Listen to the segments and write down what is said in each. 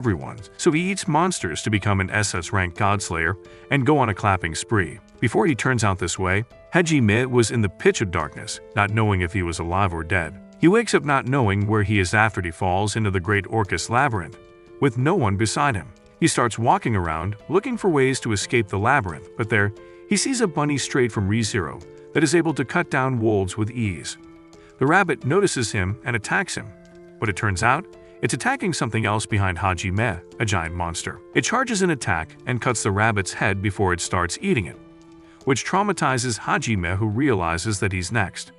everyone, so he eats monsters to become an SS-rank godslayer and go on a clapping spree. Before he turns out this way, Hajime was in the pitch of darkness, not knowing if he was alive or dead. He wakes up not knowing where he is after he falls into the Great Orcus Labyrinth, with no one beside him. He starts walking around, looking for ways to escape the labyrinth, but there, he sees a bunny strayed from ReZero that is able to cut down wolves with ease. The rabbit notices him and attacks him, but it turns out, it's attacking something else behind Hajime, a giant monster. It charges an attack and cuts the rabbit's head before it starts eating it, which traumatizes Hajime, who realizes that he's next.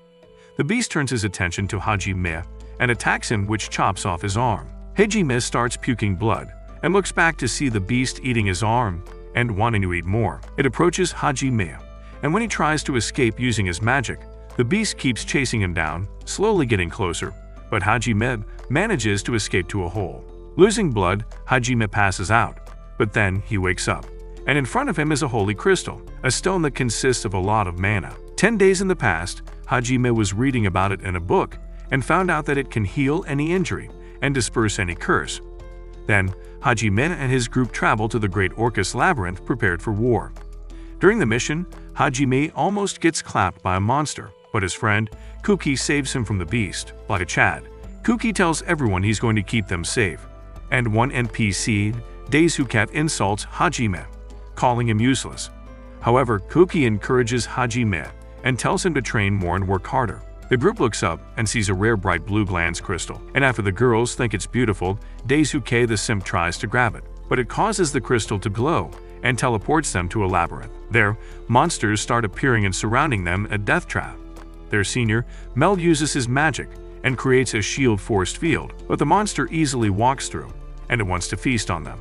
The beast turns his attention to Hajime and attacks him, which chops off his arm. Hajime starts puking blood and looks back to see the beast eating his arm and wanting to eat more. It approaches Hajime, and when he tries to escape using his magic, the beast keeps chasing him down, slowly getting closer, but Hajime manages to escape to a hole. Losing blood, Hajime passes out, but then he wakes up, and in front of him is a holy crystal, a stone that consists of a lot of mana. 10 days in the past, Hajime was reading about it in a book and found out that it can heal any injury and disperse any curse. Then, Hajime and his group travel to the Great Orcus Labyrinth prepared for war. During the mission, Hajime almost gets clapped by a monster, but his friend, Kuki, saves him from the beast. Like a Chad, Kuki tells everyone he's going to keep them safe, and one NPC, Daisuke, insults Hajime, calling him useless. However, Kuki encourages Hajime and tells him to train more and work harder. The group looks up and sees a rare bright blue glance crystal, and after the girls think it's beautiful, Daisuke the simp tries to grab it, but it causes the crystal to glow and teleports them to a labyrinth. There, monsters start appearing and surrounding them, a death trap. Their senior, Mel, uses his magic and creates a shield force field, but the monster easily walks through, and it wants to feast on them.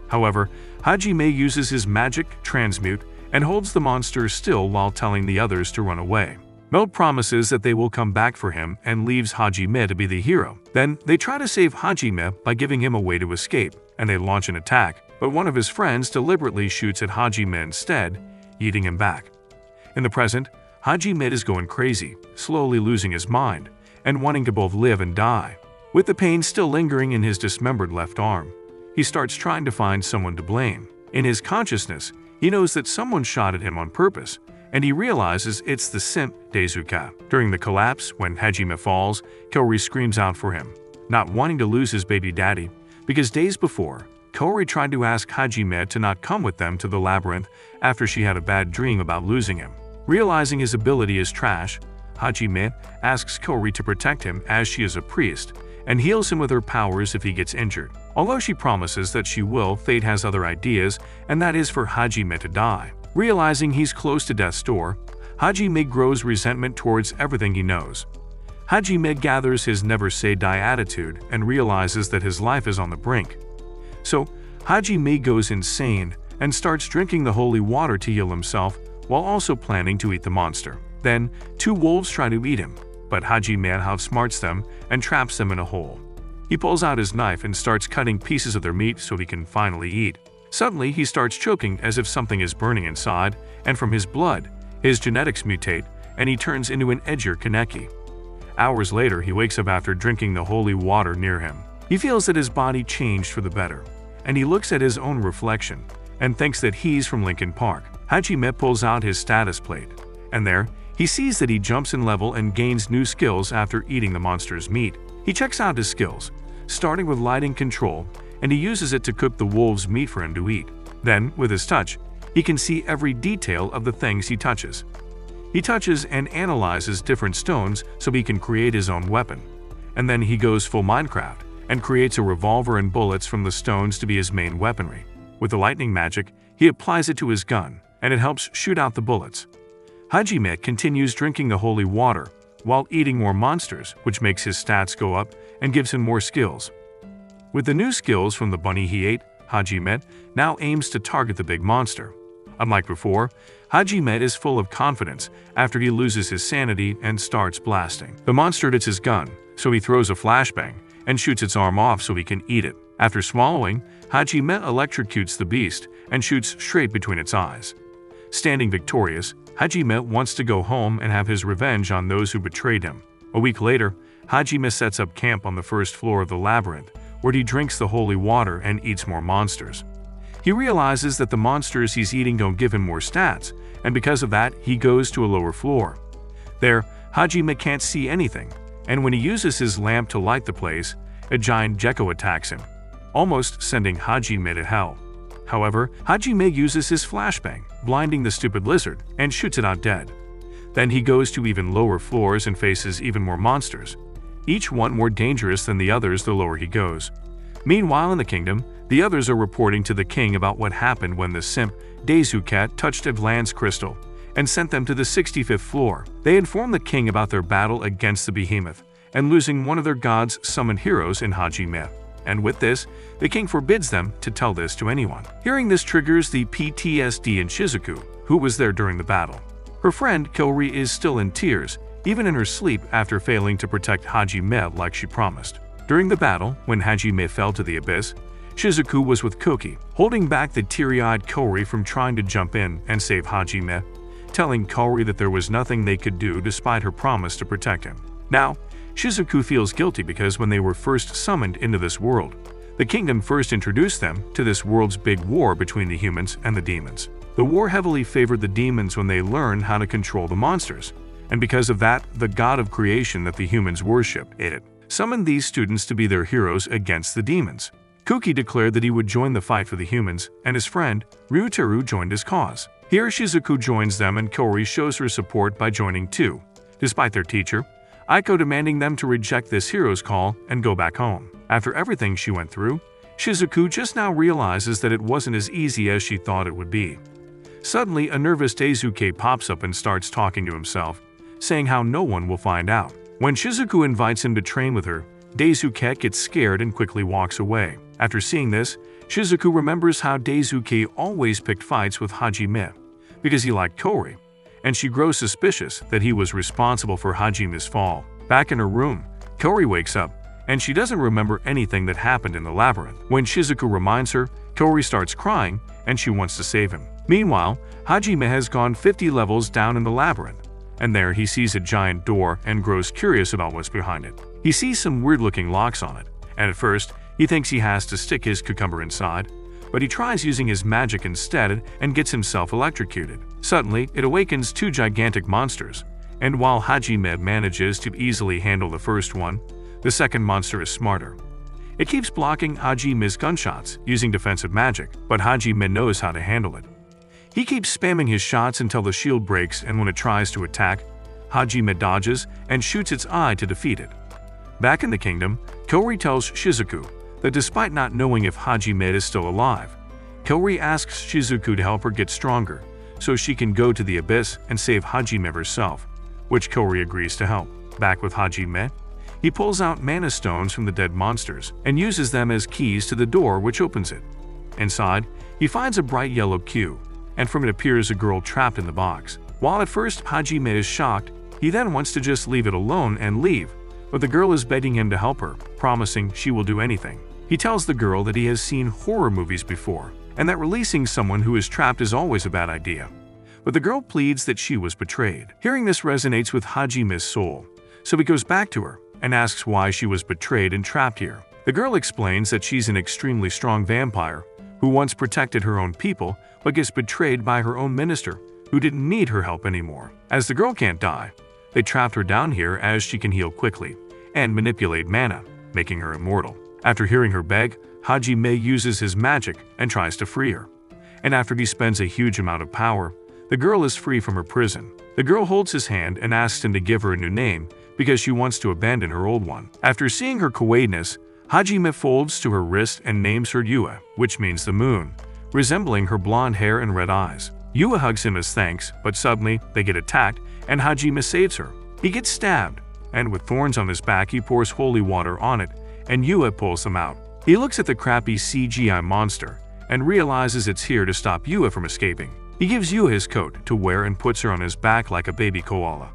However, Hajime uses his magic, transmute, and holds the monster still while telling the others to run away. Mel promises that they will come back for him and leaves Hajime to be the hero. Then, they try to save Hajime by giving him a way to escape, and they launch an attack, but one of his friends deliberately shoots at Hajime instead, eating him back. In the present, Hajime is going crazy, slowly losing his mind, and wanting to both live and die. With the pain still lingering in his dismembered left arm, he starts trying to find someone to blame. In his consciousness, he knows that someone shot at him on purpose, and he realizes it's the simp Daisuke. During the collapse, when Hajime falls, Kaori screams out for him, not wanting to lose his baby daddy, because days before, Kaori tried to ask Hajime to not come with them to the labyrinth after she had a bad dream about losing him. Realizing his ability is trash, Hajime asks Kaori to protect him as she is a priest, and heals him with her powers if he gets injured. Although she promises that she will, fate has other ideas, and that is for Hajime to die. Realizing he's close to death's door, Hajime grows resentment towards everything he knows. Hajime gathers his never-say-die attitude and realizes that his life is on the brink. So, Hajime goes insane and starts drinking the holy water to heal himself while also planning to eat the monster. Then, 2 wolves try to eat him, but Hajime outsmarts them and traps them in a hole. He pulls out his knife and starts cutting pieces of their meat so he can finally eat. Suddenly, he starts choking as if something is burning inside, and from his blood, his genetics mutate, and he turns into an edger Kaneki. Hours later, he wakes up after drinking the holy water near him. He feels that his body changed for the better, and he looks at his own reflection and thinks that he's from Linkin Park. Hajime pulls out his status plate, and there, he sees that he jumps in level and gains new skills after eating the monster's meat. He checks out his skills, starting with lighting control, and he uses it to cook the wolf's meat for him to eat. Then, with his touch, he can see every detail of the things he touches. He touches and analyzes different stones so he can create his own weapon. And then he goes full Minecraft and creates a revolver and bullets from the stones to be his main weaponry. With the lightning magic, he applies it to his gun, and it helps shoot out the bullets. Hajime continues drinking the holy water while eating more monsters, which makes his stats go up and gives him more skills. With the new skills from the bunny he ate, Hajime now aims to target the big monster. Unlike before, Hajime is full of confidence after he loses his sanity and starts blasting. The monster hits his gun, so he throws a flashbang and shoots its arm off so he can eat it. After swallowing, Hajime electrocutes the beast and shoots straight between its eyes. Standing victorious, Hajime wants to go home and have his revenge on those who betrayed him. A week later, Hajime sets up camp on the first floor of the labyrinth, where he drinks the holy water and eats more monsters. He realizes that the monsters he's eating don't give him more stats, and because of that, he goes to a lower floor. There, Hajime can't see anything, and when he uses his lamp to light the place, a giant gecko attacks him, almost sending Hajime to hell. However, Hajime uses his flashbang, blinding the stupid lizard, and shoots it out dead. Then he goes to even lower floors and faces even more monsters, each one more dangerous than the others the lower he goes. Meanwhile in the kingdom, the others are reporting to the king about what happened when the simp Daisuke touched Evlan's crystal and sent them to the 65th floor. They inform the king about their battle against the behemoth and losing one of their gods' summoned heroes in Hajime. And with this, the king forbids them to tell this to anyone. Hearing this triggers the PTSD in Shizuku, who was there during the battle. Her friend Kaori is still in tears, even in her sleep after failing to protect Hajime like she promised. During the battle, when Hajime fell to the abyss, Shizuku was with Koki, holding back the teary-eyed Kaori from trying to jump in and save Hajime, telling Kaori that there was nothing they could do despite her promise to protect him. Now, Shizuku feels guilty because when they were first summoned into this world, the kingdom first introduced them to this world's big war between the humans and the demons. The war heavily favored the demons when they learned how to control the monsters, and because of that, the god of creation that the humans worshipped, it summoned these students to be their heroes against the demons. Kuki declared that he would join the fight for the humans, and his friend, Ryuteru, joined his cause. Here Shizuku joins them and Kaori shows her support by joining too, despite their teacher, Aiko demanding them to reject this hero's call and go back home. After everything she went through, Shizuku just now realizes that it wasn't as easy as she thought it would be. Suddenly, a nervous Daisuke pops up and starts talking to himself, saying how no one will find out. When Shizuku invites him to train with her, Daisuke gets scared and quickly walks away. After seeing this, Shizuku remembers how Daisuke always picked fights with Hajime because he liked Kaori, and she grows suspicious that he was responsible for Hajime's fall. Back in her room, Kaori wakes up, and she doesn't remember anything that happened in the labyrinth. When Shizuku reminds her, Kaori starts crying, and she wants to save him. Meanwhile, Hajime has gone 50 levels down in the labyrinth, and there he sees a giant door and grows curious about what's behind it. He sees some weird-looking locks on it, and at first, he thinks he has to stick his cucumber inside, but he tries using his magic instead and gets himself electrocuted. Suddenly, it awakens two gigantic monsters, and while Hajime manages to easily handle the first one, the second monster is smarter. It keeps blocking Hajime's gunshots using defensive magic, but Hajime knows how to handle it. He keeps spamming his shots until the shield breaks, and when it tries to attack, Hajime dodges and shoots its eye to defeat it. Back in the kingdom, Kaori tells Shizuku that despite not knowing if Hajime is still alive, Kaori asks Shizuku to help her get stronger so she can go to the abyss and save Hajime herself, which Kaori agrees to help. Back with Hajime, he pulls out mana stones from the dead monsters and uses them as keys to the door which opens it. Inside, he finds a bright yellow cube, and from it appears a girl trapped in the box. While at first Hajime is shocked, he then wants to just leave it alone and leave, but the girl is begging him to help her, promising she will do anything. He tells the girl that he has seen horror movies before, and that releasing someone who is trapped is always a bad idea. But the girl pleads that she was betrayed. Hearing this resonates with Hajime's soul, so he goes back to her and asks why she was betrayed and trapped here. The girl explains that she's an extremely strong vampire who once protected her own people but gets betrayed by her own minister, who didn't need her help anymore. As the girl can't die, they trapped her down here as she can heal quickly and manipulate mana, making her immortal. After hearing her beg, Hajime uses his magic and tries to free her. And after he spends a huge amount of power, the girl is free from her prison. The girl holds his hand and asks him to give her a new name because she wants to abandon her old one. After seeing her kawaii-ness, Hajime folds to her wrist and names her Yua, which means the moon, resembling her blonde hair and red eyes. Yua hugs him as thanks, but suddenly they get attacked and Hajime saves her. He gets stabbed, and with thorns on his back he pours holy water on it, and Yua pulls them out. He looks at the crappy CGI monster and realizes it's here to stop Yua from escaping. He gives Yua his coat to wear and puts her on his back like a baby koala.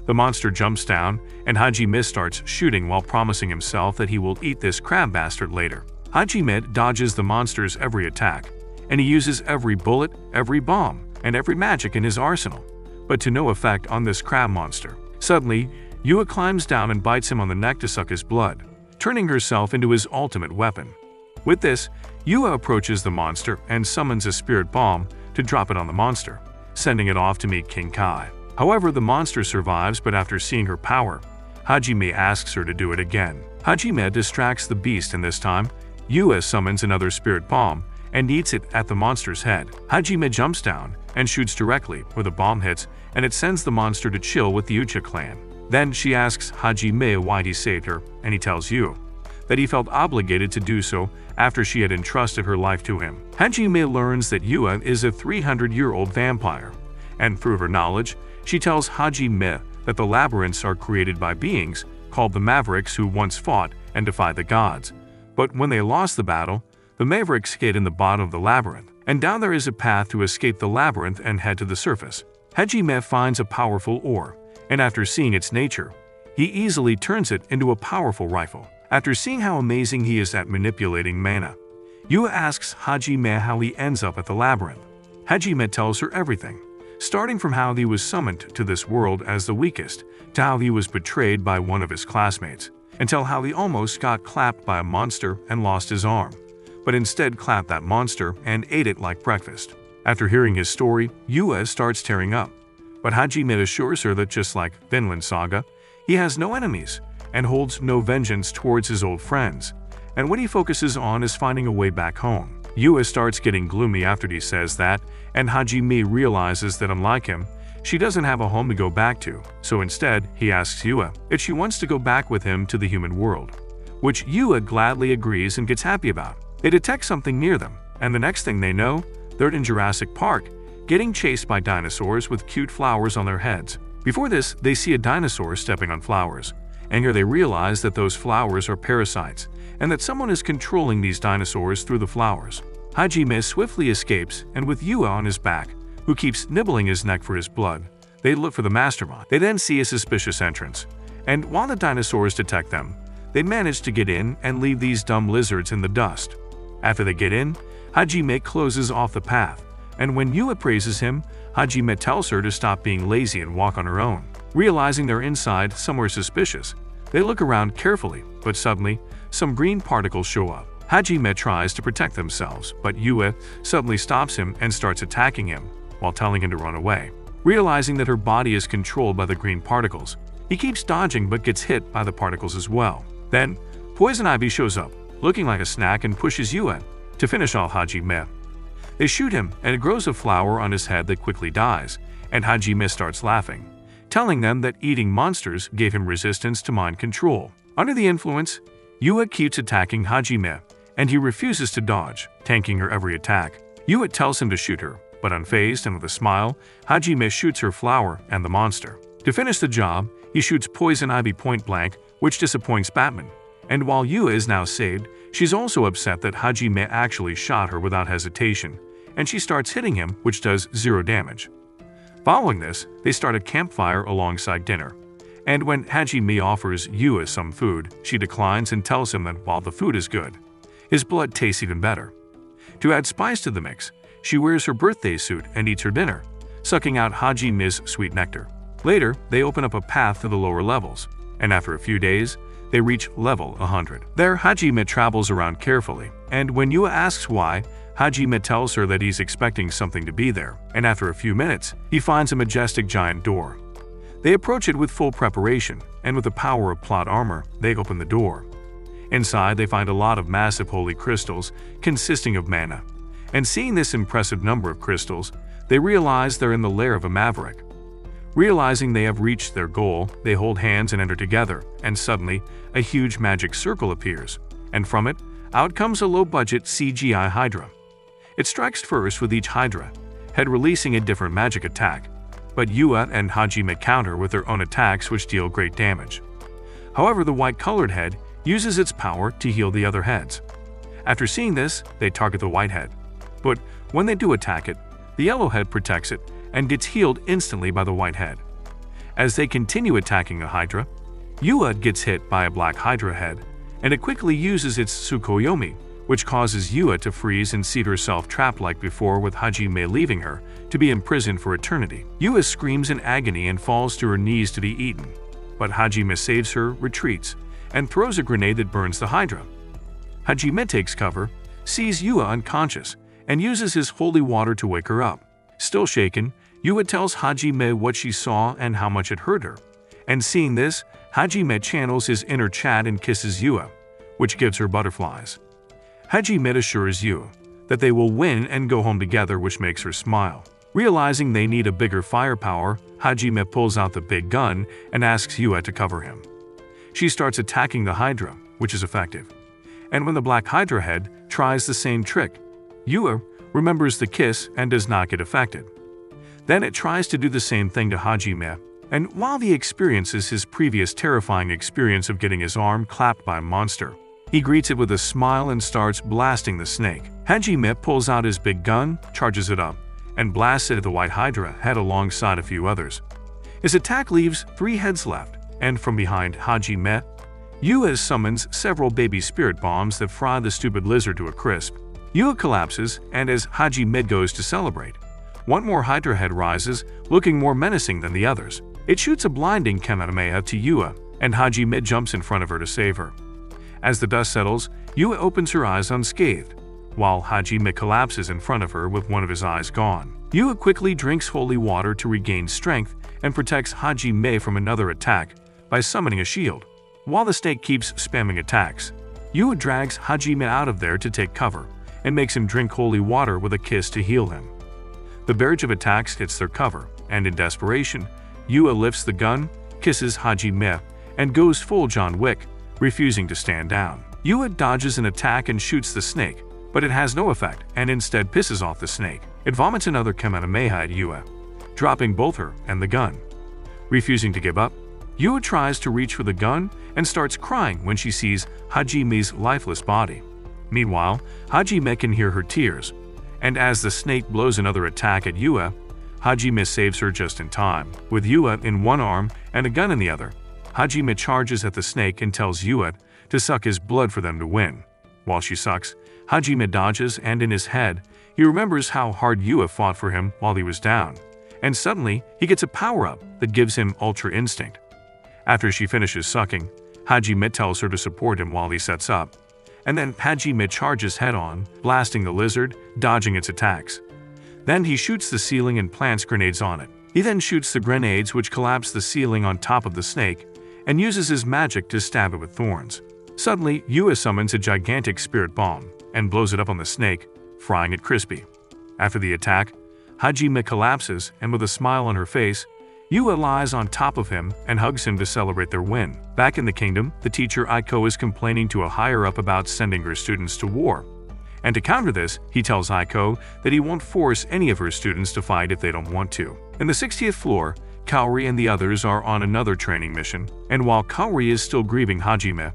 The monster jumps down, and Hajime starts shooting while promising himself that he will eat this crab bastard later. Hajime dodges the monster's every attack, and he uses every bullet, every bomb, and every magic in his arsenal, but to no effect on this crab monster. Suddenly, Yua climbs down and bites him on the neck to suck his blood, turning herself into his ultimate weapon. With this, Yua approaches the monster and summons a spirit bomb to drop it on the monster, sending it off to meet King Kai. However, the monster survives, but after seeing her power, Hajime asks her to do it again. Hajime distracts the beast, and this time, Yua summons another spirit bomb and eats it at the monster's head. Hajime jumps down and shoots directly where the bomb hits, and it sends the monster to chill with the Uchiha clan. Then she asks Hajime why he saved her, and he tells Yua that he felt obligated to do so after she had entrusted her life to him. Hajime learns that Yua is a 300-year-old vampire, and through her knowledge, she tells Hajime that the labyrinths are created by beings called the Mavericks who once fought and defied the gods. But when they lost the battle, the Mavericks hid in the bottom of the labyrinth, and down there is a path to escape the labyrinth and head to the surface. Hajime finds a powerful ore, and after seeing its nature, he easily turns it into a powerful rifle. After seeing how amazing he is at manipulating mana, Yua asks Hajime how he ends up at the labyrinth. Hajime tells her everything, starting from how he was summoned to this world as the weakest, to how he was betrayed by one of his classmates, until how he almost got clapped by a monster and lost his arm, but instead clapped that monster and ate it like breakfast. After hearing his story, Yua starts tearing up, but Hajime assures her that just like Vinland Saga, he has no enemies and holds no vengeance towards his old friends, and what he focuses on is finding a way back home. Yua starts getting gloomy after he says that, and Hajime realizes that unlike him, she doesn't have a home to go back to, so instead he asks Yua if she wants to go back with him to the human world, which Yua gladly agrees and gets happy about. They detect something near them, and the next thing they know, they're in Jurassic Park, getting chased by dinosaurs with cute flowers on their heads. Before this, they see a dinosaur stepping on flowers, and here they realize that those flowers are parasites, and that someone is controlling these dinosaurs through the flowers. Hajime swiftly escapes, and with Yua on his back, who keeps nibbling his neck for his blood, they look for the mastermind. They then see a suspicious entrance, and while the dinosaurs detect them, they manage to get in and leave these dumb lizards in the dust. After they get in, Hajime closes off the path, and when Yua praises him, Hajime tells her to stop being lazy and walk on her own. Realizing they're inside somewhere suspicious, they look around carefully, but suddenly, some green particles show up. Hajime tries to protect themselves, but Yua suddenly stops him and starts attacking him, while telling him to run away. Realizing that her body is controlled by the green particles, he keeps dodging but gets hit by the particles as well. Then, Poison Ivy shows up, looking like a snack, and pushes Yua to finish off Hajime. They shoot him, and it grows a flower on his head that quickly dies, and Hajime starts laughing, telling them that eating monsters gave him resistance to mind control. Under the influence, Yua keeps attacking Hajime, and he refuses to dodge, tanking her every attack. Yua tells him to shoot her, but unfazed and with a smile, Hajime shoots her flower and the monster. To finish the job, he shoots Poison Ivy point blank, which disappoints Batman. And while Yua is now saved, she's also upset that Hajime actually shot her without hesitation, and she starts hitting him, which does 0 damage. Following this, they start a campfire alongside dinner, and when Hajime offers Yua some food, she declines and tells him that while the food is good, his blood tastes even better. To add spice to the mix, she wears her birthday suit and eats her dinner, sucking out Hajime's sweet nectar. Later, they open up a path to the lower levels, and after a few days, they reach level 100. There, Hajime travels around carefully, and when Yua asks why, Hajime tells her that he's expecting something to be there, and after a few minutes, he finds a majestic giant door. They approach it with full preparation, and with the power of plot armor, they open the door. Inside, they find a lot of massive holy crystals consisting of mana, and seeing this impressive number of crystals, they realize they're in the lair of a maverick. Realizing they have reached their goal, they hold hands and enter together, and suddenly, a huge magic circle appears, and from it, out comes a low-budget CGI Hydra. It strikes first with each Hydra, head releasing a different magic attack, but Yua and Hajime counter with their own attacks which deal great damage. However, the white-colored head uses its power to heal the other heads. After seeing this, they target the white head, but when they do attack it, the yellow head protects it and gets healed instantly by the white head. As they continue attacking the Hydra, Yua gets hit by a black Hydra head, and it quickly uses its Tsukuyomi, which causes Yua to freeze and see herself trapped like before, with Hajime leaving her to be imprisoned for eternity. Yua screams in agony and falls to her knees to be eaten, but Hajime saves her, retreats, and throws a grenade that burns the Hydra. Hajime takes cover, sees Yua unconscious, and uses his holy water to wake her up. Still shaken, Yua tells Hajime what she saw and how much it hurt her. And seeing this, Hajime channels his inner Chad and kisses Yua, which gives her butterflies. Hajime assures Yua that they will win and go home together, which makes her smile. Realizing they need a bigger firepower, Hajime pulls out the big gun and asks Yua to cover him. She starts attacking the Hydra, which is effective. And when the Black Hydra head tries the same trick, Yua remembers the kiss and does not get affected. Then it tries to do the same thing to Hajime, and while he experiences his previous terrifying experience of getting his arm clapped by a monster, he greets it with a smile and starts blasting the snake. Hajime pulls out his big gun, charges it up, and blasts it at the White Hydra head alongside a few others. His attack leaves 3 heads left, and from behind Hajime, Yua summons several baby spirit bombs that fry the stupid lizard to a crisp. Yua collapses, and as Hajime goes to celebrate, one more Hydra head rises, looking more menacing than the others. It shoots a blinding Kamehameha to Yua, and Hajime jumps in front of her to save her. As the dust settles, Yua opens her eyes unscathed, while Hajime collapses in front of her with one of his eyes gone. Yua quickly drinks holy water to regain strength and protects Hajime from another attack by summoning a shield. While the snake keeps spamming attacks, Yua drags Hajime out of there to take cover and makes him drink holy water with a kiss to heal him. The barrage of attacks hits their cover, and in desperation, Yua lifts the gun, kisses Hajime, and goes full John Wick, refusing to stand down. Yua dodges an attack and shoots the snake, but it has no effect and instead pisses off the snake. It vomits another Kamehameha at Yua, dropping both her and the gun. Refusing to give up, Yua tries to reach for the gun and starts crying when she sees Hajime's lifeless body. Meanwhile, Hajime can hear her tears, and as the snake blows another attack at Yua, Hajime saves her just in time. With Yua in one arm and a gun in the other, Hajime charges at the snake and tells Yua to suck his blood for them to win. While she sucks, Hajime dodges, and in his head, he remembers how hard Yua fought for him while he was down. And suddenly, he gets a power-up that gives him Ultra Instinct. After she finishes sucking, Hajime tells her to support him while he sets up. And then Hajime charges head-on, blasting the lizard, dodging its attacks. Then he shoots the ceiling and plants grenades on it. He then shoots the grenades, which collapse the ceiling on top of the snake, and uses his magic to stab it with thorns. Suddenly, Yua summons a gigantic spirit bomb and blows it up on the snake, frying it crispy. After the attack, Hajime collapses, and with a smile on her face, Yua lies on top of him and hugs him to celebrate their win. Back in the kingdom, the teacher Aiko is complaining to a higher-up about sending her students to war. And to counter this, he tells Aiko that he won't force any of her students to fight if they don't want to. In the 60th floor, Kaori and the others are on another training mission, and while Kaori is still grieving Hajime,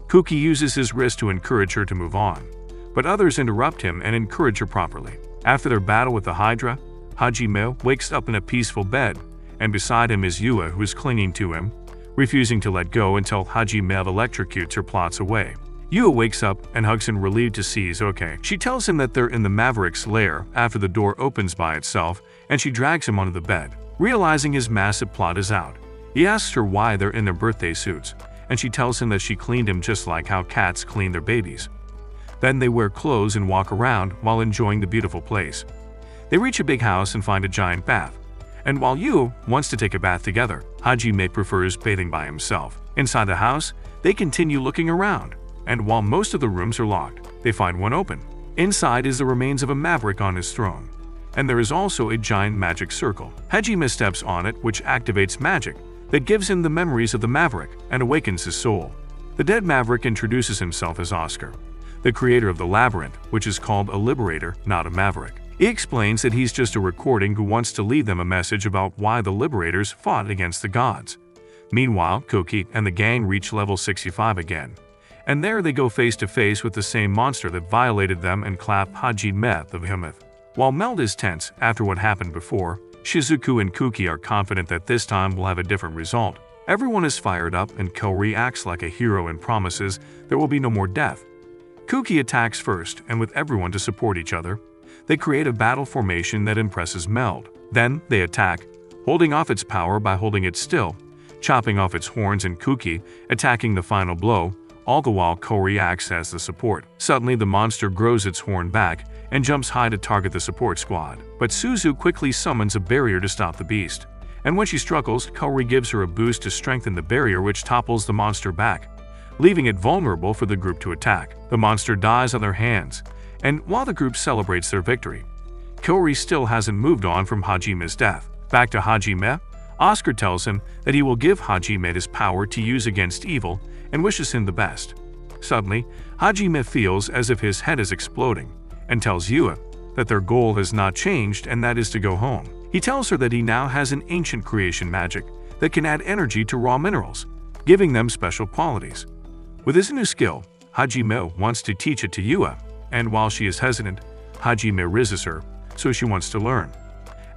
Kuki uses his wrist to encourage her to move on. But others interrupt him and encourage her properly. After their battle with the Hydra, Hajime wakes up in a peaceful bed, and beside him is Yua, who is clinging to him, refusing to let go until Hajime electrocutes her plots away. Yua wakes up and hugs him, relieved to see he's okay. She tells him that they're in the Maverick's lair after the door opens by itself, and she drags him onto the bed. Realizing his massive plot is out, he asks her why they're in their birthday suits, and she tells him that she cleaned him just like how cats clean their babies. Then they wear clothes and walk around while enjoying the beautiful place. They reach a big house and find a giant bath. And while Yua wants to take a bath together, Hajime prefers bathing by himself. Inside the house, they continue looking around, and while most of the rooms are locked, they find one open. Inside is the remains of a maverick on his throne, and there is also a giant magic circle. Hajime steps on it, which activates magic that gives him the memories of the maverick and awakens his soul. The dead maverick introduces himself as Oscar, the creator of the labyrinth, which is called a liberator, not a maverick. He explains that he's just a recording who wants to leave them a message about why the liberators fought against the gods. Meanwhile, Kuki and the gang reach level 65 again, and there they go face to face with the same monster that violated them and clap Hajime the Behemoth. While Meld is tense after what happened before, Shizuku and Kuki are confident that this time will have a different result. Everyone is fired up, and Kaori acts like a hero and promises there will be no more death. Kuki attacks first, and with everyone to support each other, they create a battle formation that impresses Meld. Then they attack, holding off its power by holding it still, chopping off its horns and Kuki, attacking the final blow, all the while Kori acts as the support. Suddenly, the monster grows its horn back and jumps high to target the support squad. But Suzu quickly summons a barrier to stop the beast. And when she struggles, Kori gives her a boost to strengthen the barrier, which topples the monster back, leaving it vulnerable for the group to attack. The monster dies on their hands, and while the group celebrates their victory, Kori still hasn't moved on from Hajime's death. Back to Hajime, Oscar tells him that he will give Hajime his power to use against evil and wishes him the best. Suddenly, Hajime feels as if his head is exploding and tells Yua that their goal has not changed, and that is to go home. He tells her that he now has an ancient creation magic that can add energy to raw minerals, giving them special qualities. With his new skill, Hajime wants to teach it to Yua, and while she is hesitant, Hajime resists her, so she wants to learn.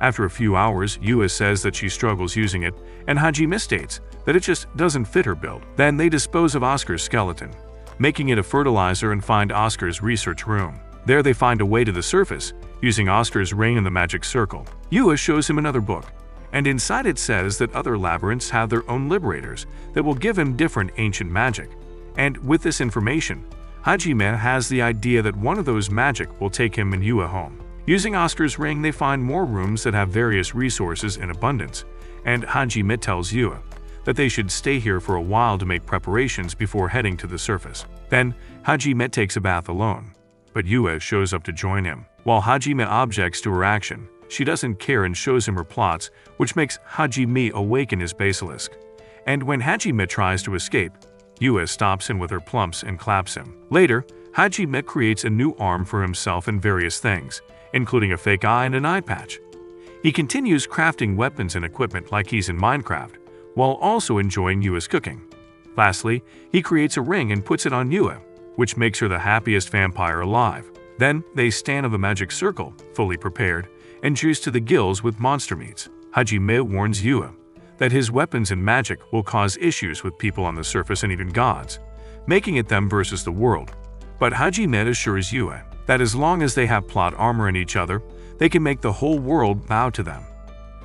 After a few hours, Yua says that she struggles using it, and Hajime states that it just doesn't fit her build. Then they dispose of Oscar's skeleton, making it a fertilizer, and find Oscar's research room. There they find a way to the surface, using Oscar's ring and the magic circle. Yua shows him another book, and inside it says that other labyrinths have their own liberators that will give him different ancient magic. And with this information, Hajime has the idea that one of those magic will take him and Yua home. Using Oscar's ring, they find more rooms that have various resources in abundance, and Hajime tells Yua that they should stay here for a while to make preparations before heading to the surface. Then, Hajime takes a bath alone, but Yua shows up to join him. While Hajime objects to her action, she doesn't care and shows him her plots, which makes Hajime awaken his basilisk. And when Hajime tries to escape, Yua stops him with her plumps and claps him. Later, Hajime creates a new arm for himself and various things, including a fake eye and an eye patch. He continues crafting weapons and equipment like he's in Minecraft, while also enjoying Yua's cooking. Lastly, he creates a ring and puts it on Yua, which makes her the happiest vampire alive. Then, they stand on the magic circle, fully prepared, and juiced to the gills with monster meats. Hajime warns Yua that his weapons and magic will cause issues with people on the surface and even gods, making it them versus the world. But Hajime assures Yua that as long as they have plot armor in each other, they can make the whole world bow to them.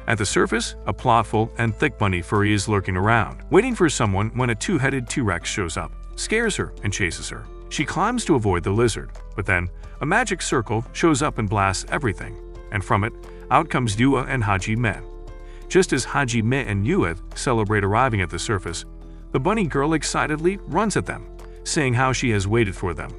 At the surface, a plotful and thick bunny furry is lurking around, waiting for someone when a two-headed T-Rex shows up, scares her, and chases her. She climbs to avoid the lizard, but then a magic circle shows up and blasts everything, and from it, out comes Yua and Hajime. Just as Hajime and Yua celebrate arriving at the surface, the bunny girl excitedly runs at them, saying how she has waited for them,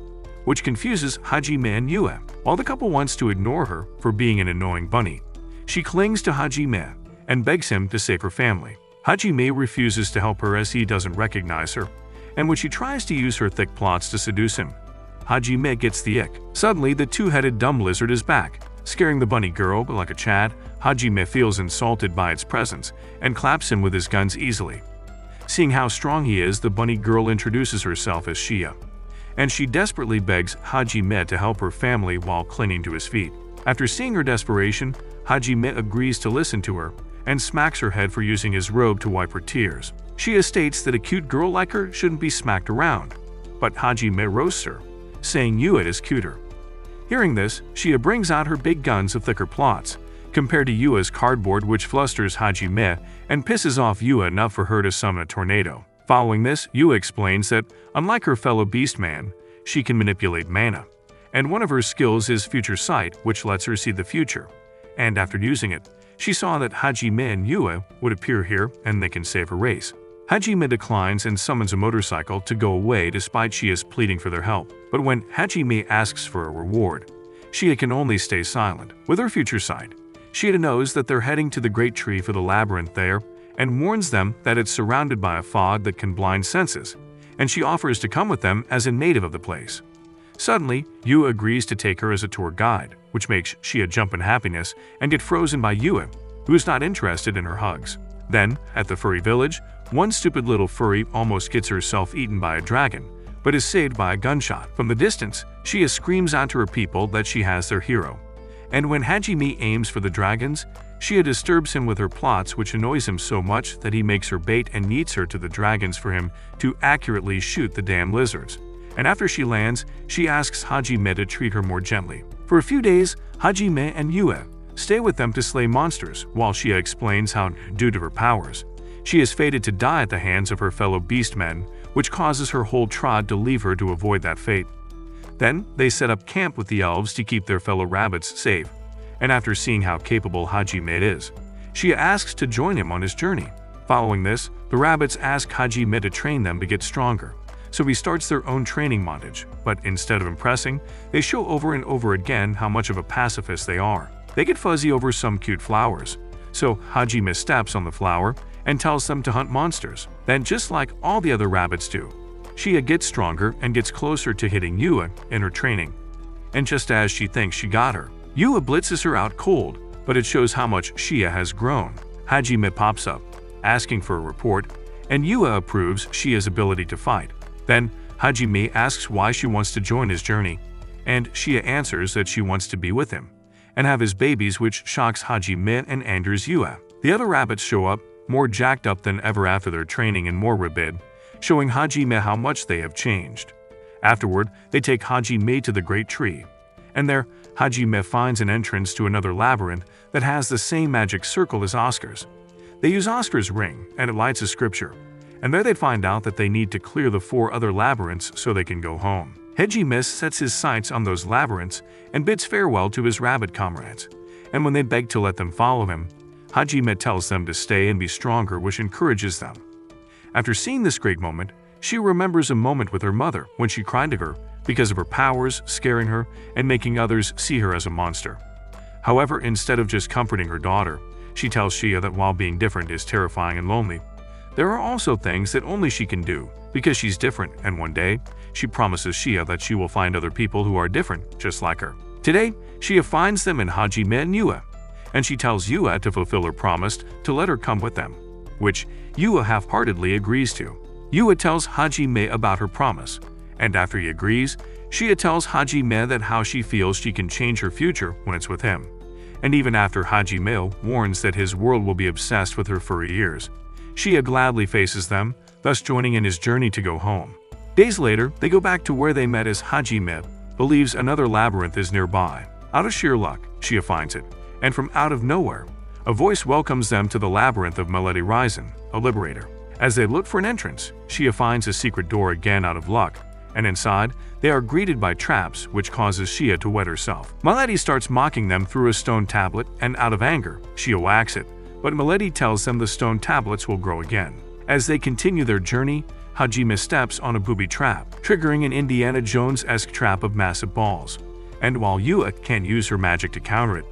which confuses Hajime and Yua. While the couple wants to ignore her for being an annoying bunny, she clings to Hajime and begs him to save her family. Hajime refuses to help her as he doesn't recognize her, and when she tries to use her thick plots to seduce him, Hajime gets the ick. Suddenly, the two-headed dumb lizard is back, scaring the bunny girl, but like a Chad, Hajime feels insulted by its presence and claps him with his guns easily. Seeing how strong he is, the bunny girl introduces herself as Shia, and she desperately begs Hajime to help her family while clinging to his feet. After seeing her desperation, Hajime agrees to listen to her and smacks her head for using his robe to wipe her tears. Shia states that a cute girl like her shouldn't be smacked around, but Hajime roasts her, saying Yua is cuter. Hearing this, Shia brings out her big guns of thicker plots, compared to Yua's cardboard, which flusters Hajime and pisses off Yua enough for her to summon a tornado. Following this, Yua explains that, unlike her fellow beast man, she can manipulate mana, and one of her skills is Future Sight, which lets her see the future. And after using it, she saw that Hajime and Yua would appear here and they can save her race. Hajime declines and summons a motorcycle to go away despite Shia's pleading for their help. But when Hajime asks for a reward, Shia can only stay silent. With her Future Sight, Shia knows that they're heading to the Great Tree for the labyrinth there and warns them that it's surrounded by a fog that can blind senses, and she offers to come with them as a native of the place. Suddenly, Yua agrees to take her as a tour guide, which makes Shia jump in happiness and get frozen by Yua, who is not interested in her hugs. Then, at the furry village, one stupid little furry almost gets herself eaten by a dragon, but is saved by a gunshot. From the distance, Shia screams out to her people that she has their hero. And when Hajime aims for the dragons, Shia disturbs him with her plots, which annoys him so much that he makes her bait and kneads her to the dragons for him to accurately shoot the damn lizards. And after she lands, she asks Hajime to treat her more gently. For a few days, Hajime and Yua stay with them to slay monsters, while Shia explains how, due to her powers, She is fated to die at the hands of her fellow beastmen, which causes her whole tribe to leave her to avoid that fate. Then, they set up camp with the elves to keep their fellow rabbits safe, and after seeing how capable Hajime is, Shia asks to join him on his journey. Following this, the rabbits ask Hajime to train them to get stronger, so he starts their own training montage, but instead of impressing, they show over and over again how much of a pacifist they are. They get fuzzy over some cute flowers, so Hajime steps on the flower and tells them to hunt monsters. Then, just like all the other rabbits do, Shia gets stronger and gets closer to hitting Yua in her training. And just as she thinks she got her, Yua blitzes her out cold, but it shows how much Shia has grown. Hajime pops up, asking for a report, and Yua approves Shia's ability to fight. Then, Hajime asks why she wants to join his journey, and Shia answers that she wants to be with him and have his babies, which shocks Hajime and angers Yua. The other rabbits show up, more jacked up than ever after their training and more rabid, showing Hajime how much they have changed. Afterward, they take Hajime to the great tree, and there, Hajime finds an entrance to another labyrinth that has the same magic circle as Oscar's. They use Oscar's ring, and it lights a scripture, and there they find out that they need to clear the 4 other labyrinths so they can go home. Hajime sets his sights on those labyrinths and bids farewell to his rabbit comrades, and when they beg to let them follow him, Hajime tells them to stay and be stronger, which encourages them. After seeing this great moment, she remembers a moment with her mother when she cried to her because of her powers, scaring her and making others see her as a monster. However, instead of just comforting her daughter, she tells Shia that while being different is terrifying and lonely, there are also things that only she can do because she's different, and one day, she promises Shia that she will find other people who are different, just like her. Today, Shia finds them in Hajime and Yua, and she tells Yua to fulfill her promise to let her come with them, which Yua half-heartedly agrees to. Yua tells Hajime about her promise, and after he agrees, Shia tells Hajime that how she feels she can change her future when it's with him. And even after Hajime warns that his world will be obsessed with her furry ears, Shia gladly faces them, thus joining in his journey to go home. Days later, they go back to where they met as Hajime believes another labyrinth is nearby. Out of sheer luck, Shia finds it, and from out of nowhere, a voice welcomes them to the labyrinth of Milady Risen, a liberator. As they look for an entrance, Shia finds a secret door again out of luck, and inside, they are greeted by traps, which causes Shia to wet herself. Milady starts mocking them through a stone tablet, and out of anger, Shia whacks it, but Milady tells them the stone tablets will grow again. As they continue their journey, Hajime steps on a booby trap, triggering an Indiana Jones-esque trap of massive balls. And while Yua can't use her magic to counter it,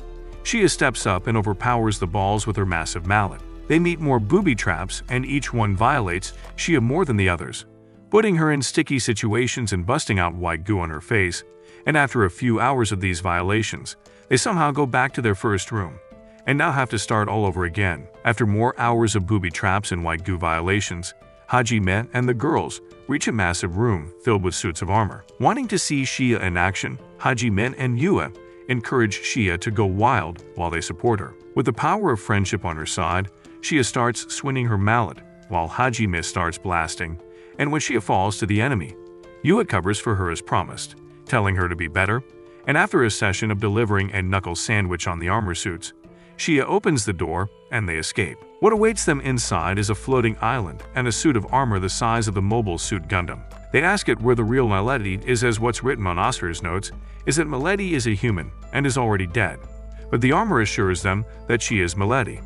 Shia steps up and overpowers the balls with her massive mallet. They meet more booby traps, and each one violates Shia more than the others, putting her in sticky situations and busting out white goo on her face. And after a few hours of these violations, they somehow go back to their first room, and now have to start all over again. After more hours of booby traps and white goo violations, Hajime and the girls reach a massive room filled with suits of armor. Wanting to see Shia in action, Hajime and Yua encourage Shia to go wild while they support her. With the power of friendship on her side, Shia starts swinging her mallet, while Hajime starts blasting, and when Shia falls to the enemy, Yua covers for her as promised, telling her to be better, and after a session of delivering a knuckle sandwich on the armor suits, Shia opens the door and they escape. What awaits them inside is a floating island and a suit of armor the size of the Mobile Suit Gundam. They ask it where the real Milady is, as what's written on Oscar's notes is that Milady is a human and is already dead, but the armor assures them that she is Milady.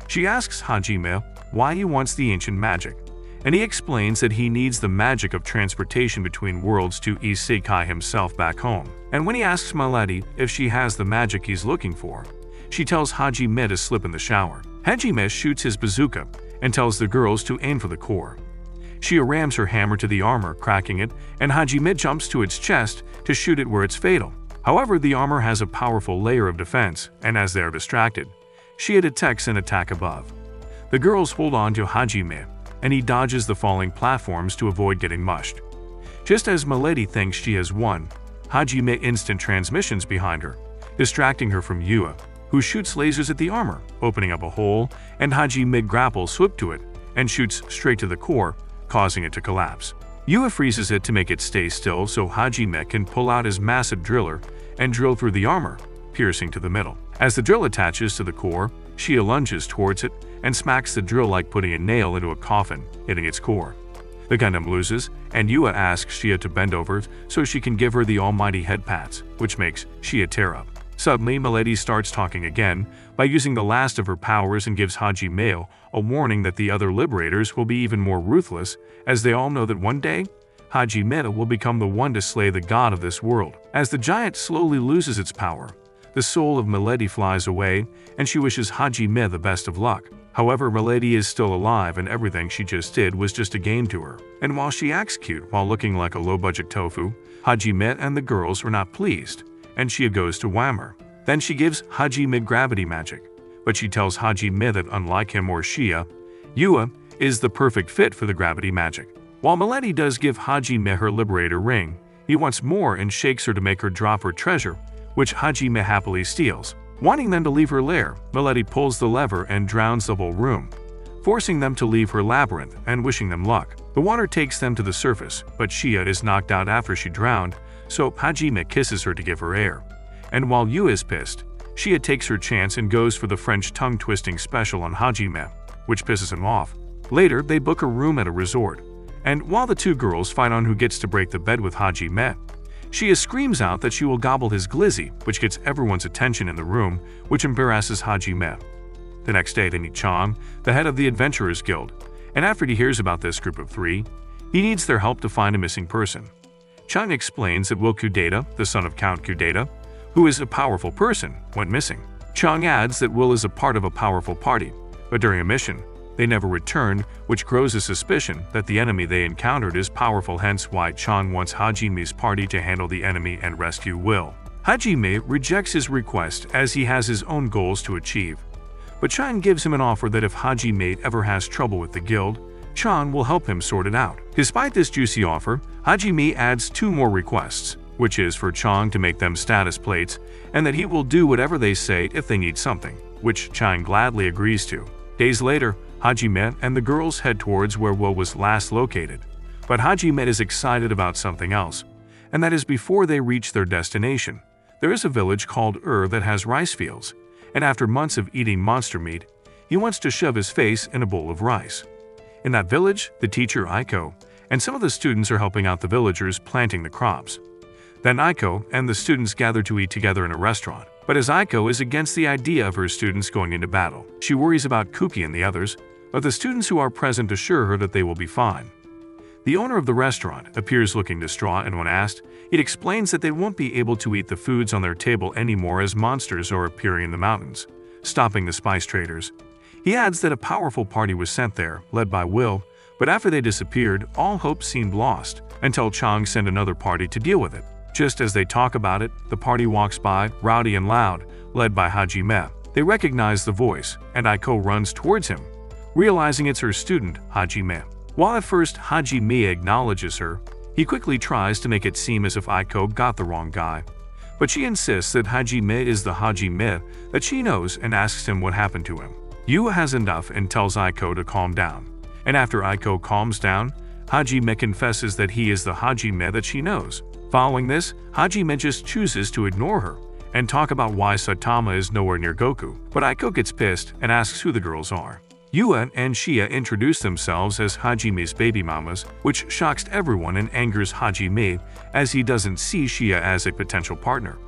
She asks Hajime why he wants the ancient magic, and he explains that he needs the magic of transportation between worlds to isekai himself back home. And when he asks Milady if she has the magic he's looking for, she tells Hajime to slip in the shower. Hajime shoots his bazooka and tells the girls to aim for the core. Shia rams her hammer to the armor, cracking it, and Hajime jumps to its chest to shoot it where it's fatal. However, the armor has a powerful layer of defense, and as they are distracted, Shia detects an attack above. The girls hold on to Hajime, and he dodges the falling platforms to avoid getting mushed. Just as Milady thinks she has won, Hajime instant transmissions behind her, distracting her from Yua, who shoots lasers at the armor, opening up a hole, and Hajime grapples swoop to it and shoots straight to the core, causing it to collapse. Yua freezes it to make it stay still so Hajime can pull out his massive driller and drill through the armor, piercing to the middle. As the drill attaches to the core, Shia lunges towards it and smacks the drill like putting a nail into a coffin, hitting its core. The Gundam loses, and Yua asks Shia to bend over so she can give her the almighty head pats, which makes Shia tear up. Suddenly, Milady starts talking again by using the last of her powers and gives Hajime a warning that the other liberators will be even more ruthless, as they all know that one day, Hajime will become the one to slay the god of this world. As the giant slowly loses its power, the soul of Milady flies away, and she wishes Hajime the best of luck. However, Milady is still alive, and everything she just did was just a game to her. And while she acts cute while looking like a low-budget tofu, Hajime and the girls are not pleased, and Shia goes to wham her. Then she gives Hajime gravity magic, but she tells Hajime that unlike him or Shia, Yua is the perfect fit for the gravity magic. While Milady does give Hajime her liberator ring, he wants more and shakes her to make her drop her treasure, which Hajime happily steals. Wanting them to leave her lair, Milady pulls the lever and drowns the whole room, forcing them to leave her labyrinth and wishing them luck. The water takes them to the surface, but Shia is knocked out after she drowned, so Hajime kisses her to give her air. And while Yu is pissed, Shia takes her chance and goes for the French tongue-twisting special on Hajime, which pisses him off. Later, they book a room at a resort, and while the two girls fight on who gets to break the bed with Hajime, Shia screams out that she will gobble his glizzy, which gets everyone's attention in the room, which embarrasses Hajime. The next day, they meet Chang, the head of the Adventurers Guild, and after he hears about this group of three, he needs their help to find a missing person. Chang explains that Will Kudeta, the son of Count Kudeta, who is a powerful person, went missing. Chang adds that Will is a part of a powerful party, but during a mission, they never returned, which grows a suspicion that the enemy they encountered is powerful, hence why Chang wants Hajime's party to handle the enemy and rescue Will. Hajime rejects his request as he has his own goals to achieve, but Chang gives him an offer that if Hajime ever has trouble with the guild, Chang will help him sort it out. Despite this juicy offer, Hajime adds 2 more requests, which is for Chang to make them status plates and that he will do whatever they say if they need something, which Chang gladly agrees to. Days later, Hajime and the girls head towards where Will was last located, but Hajime is excited about something else, and that is before they reach their destination. There is a village called that has rice fields, and after months of eating monster meat, he wants to shove his face in a bowl of rice. In that village, the teacher Aiko and some of the students are helping out the villagers planting the crops. Then Aiko and the students gather to eat together in a restaurant. But as Aiko is against the idea of her students going into battle, she worries about Kuki and the others, but the students who are present assure her that they will be fine. The owner of the restaurant appears looking distraught, and when asked, it explains that they won't be able to eat the foods on their table anymore as monsters are appearing in the mountains, stopping the spice traders. He adds that a powerful party was sent there, led by Will, but after they disappeared, all hope seemed lost, until Chang sent another party to deal with it. Just as they talk about it, the party walks by, rowdy and loud, led by Hajime. They recognize the voice, and Aiko runs towards him, realizing it's her student, Hajime. While at first Hajime acknowledges her, he quickly tries to make it seem as if Aiko got the wrong guy. But she insists that Hajime is the Hajime that she knows and asks him what happened to him. Yu has enough and tells Aiko to calm down. And after Aiko calms down, Hajime confesses that he is the Hajime that she knows. Following this, Hajime just chooses to ignore her and talk about why Saitama is nowhere near Goku. But Aiko gets pissed and asks who the girls are. Yua and Shia introduce themselves as Hajime's baby mamas, which shocks everyone and angers Hajime as he doesn't see Shia as a potential partner.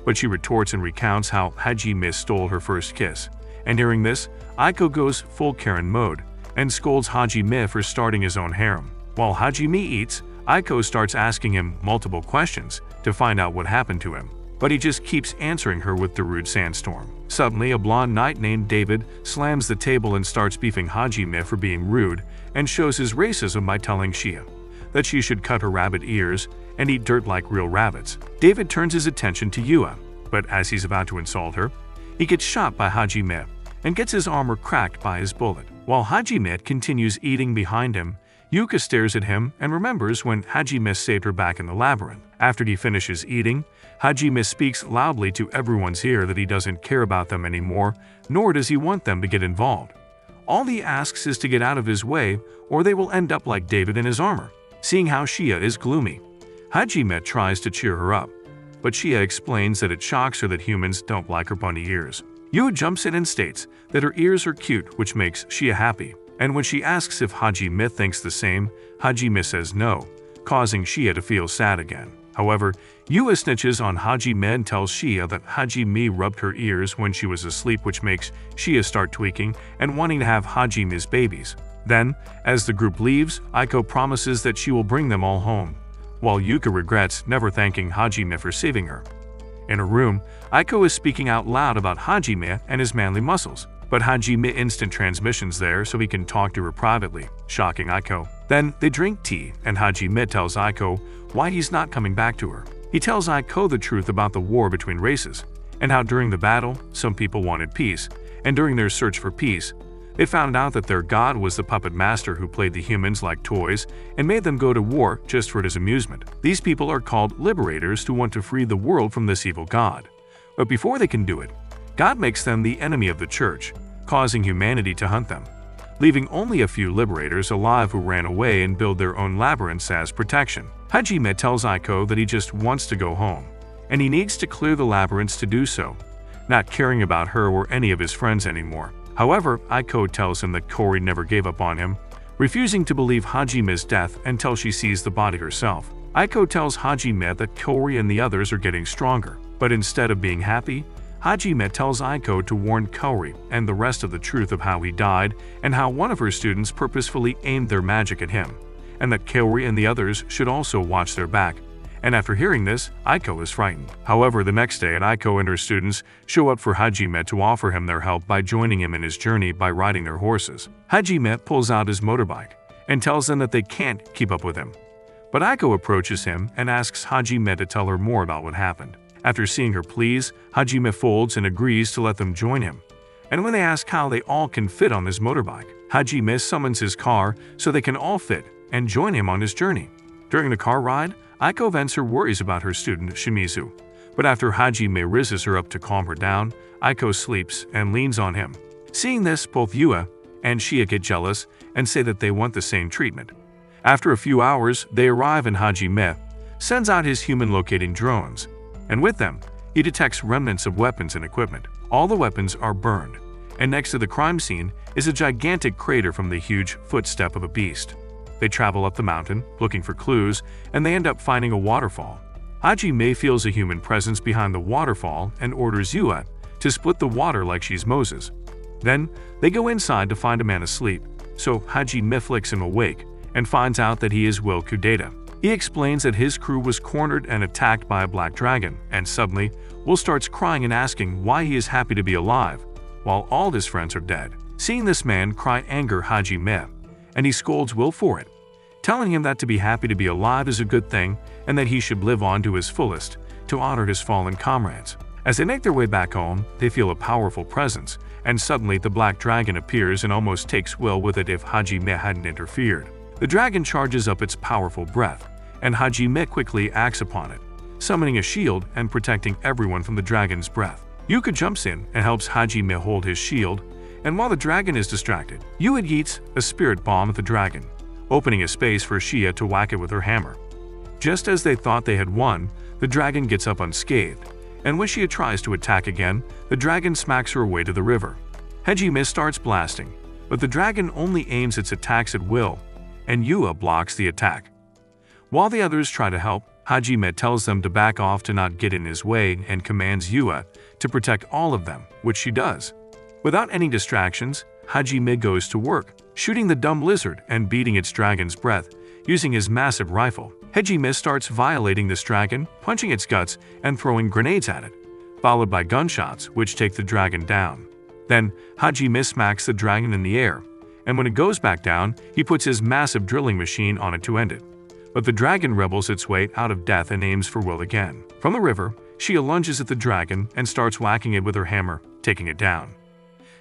But she retorts and recounts how Hajime stole her first kiss. And hearing this, Aiko goes full Karen mode and scolds Hajime for starting his own harem. While Hajime eats, Aiko starts asking him multiple questions to find out what happened to him, but he just keeps answering her with the rude sandstorm. Suddenly, a blonde knight named David slams the table and starts beefing Hajime for being rude and shows his racism by telling Shia that she should cut her rabbit ears and eat dirt like real rabbits. David turns his attention to Yua, but as he's about to insult her, he gets shot by Hajime and gets his armor cracked by his bullet. While Hajime continues eating behind him, Yuka stares at him and remembers when Hajime saved her back in the labyrinth. After he finishes eating, Hajime speaks loudly to everyone's ear that he doesn't care about them anymore, nor does he want them to get involved. All he asks is to get out of his way, or they will end up like David in his armor. Seeing how Shia is gloomy, Hajime tries to cheer her up, but Shia explains that it shocks her that humans don't like her bunny ears. Yua jumps in and states that her ears are cute, which makes Shia happy. And when she asks if Hajime thinks the same, Hajime says no, causing Shia to feel sad again. However, Yua snitches on Hajime and tells Shia that Hajime rubbed her ears when she was asleep, which makes Shia start tweaking and wanting to have Hajime's babies. Then, as the group leaves, Aiko promises that she will bring them all home, while Yuka regrets never thanking Hajime for saving her. In her room, Aiko is speaking out loud about Hajime and his manly muscles, but Hajime instant transmissions there so he can talk to her privately, shocking Aiko. Then they drink tea, and Hajime tells Aiko why he's not coming back to her. He tells Aiko the truth about the war between races, and how during the battle, some people wanted peace, and during their search for peace, they found out that their god was the puppet master who played the humans like toys and made them go to war just for his amusement. These people are called liberators who want to free the world from this evil god. But before they can do it, God makes them the enemy of the church, causing humanity to hunt them, leaving only a few liberators alive who ran away and build their own labyrinths as protection. Hajime tells Aiko that he just wants to go home, and he needs to clear the labyrinths to do so, not caring about her or any of his friends anymore. However, Aiko tells him that Kori never gave up on him, refusing to believe Hajime's death until she sees the body herself. Aiko tells Hajime that Kori and the others are getting stronger, but instead of being happy, Hajime tells Aiko to warn Kori and the rest of the truth of how he died and how one of her students purposefully aimed their magic at him, and that Kori and the others should also watch their back. And after hearing this, Aiko is frightened. However, the next day, Aiko and her students show up for Hajime to offer him their help by joining him in his journey by riding their horses. Hajime pulls out his motorbike and tells them that they can't keep up with him. But Aiko approaches him and asks Hajime to tell her more about what happened. After seeing her please, Hajime folds and agrees to let them join him. And when they ask how they all can fit on his motorbike, Hajime summons his car so they can all fit and join him on his journey. During the car ride, Aiko vents her worries about her student Shimizu, but after Hajime rizzes her up to calm her down, Aiko sleeps and leans on him. Seeing this, both Yua and Shia get jealous and say that they want the same treatment. After a few hours, they arrive and Hajime sends out his human-locating drones, and with them, he detects remnants of weapons and equipment. All the weapons are burned, and next to the crime scene is a gigantic crater from the huge footstep of a beast. They travel up the mountain, looking for clues, and they end up finding a waterfall. Hajime feels a human presence behind the waterfall and orders Yua to split the water like she's Moses. Then, they go inside to find a man asleep, so Hajime flicks him awake and finds out that he is Will Kudeta. He explains that his crew was cornered and attacked by a black dragon, and suddenly, Will starts crying and asking why he is happy to be alive, while all his friends are dead. Seeing this man cry anger Hajime, and he scolds Will for it, telling him that to be happy to be alive is a good thing and that he should live on to his fullest to honor his fallen comrades. As they make their way back home, they feel a powerful presence, and suddenly the black dragon appears and almost takes Will with it if Hajime hadn't interfered. The dragon charges up its powerful breath, and Hajime quickly acts upon it, summoning a shield and protecting everyone from the dragon's breath. Yuka jumps in and helps Hajime hold his shield, and while the dragon is distracted, Yua yeets a spirit bomb at the dragon, opening a space for Shia to whack it with her hammer. Just as they thought they had won, the dragon gets up unscathed, and when Shia tries to attack again, the dragon smacks her away to the river. Hajime starts blasting, but the dragon only aims its attacks at Will, and Yua blocks the attack. While the others try to help, Hajime tells them to back off to not get in his way and commands Yua to protect all of them, which she does. Without any distractions, Hajime goes to work, shooting the dumb lizard and beating its dragon's breath using his massive rifle. Hajime starts violating this dragon, punching its guts and throwing grenades at it, followed by gunshots which take the dragon down. Then, Hajime smacks the dragon in the air, and when it goes back down, he puts his massive drilling machine on it to end it. But the dragon rebels its way out of death and aims for Will again. From the river, Shia lunges at the dragon and starts whacking it with her hammer, taking it down.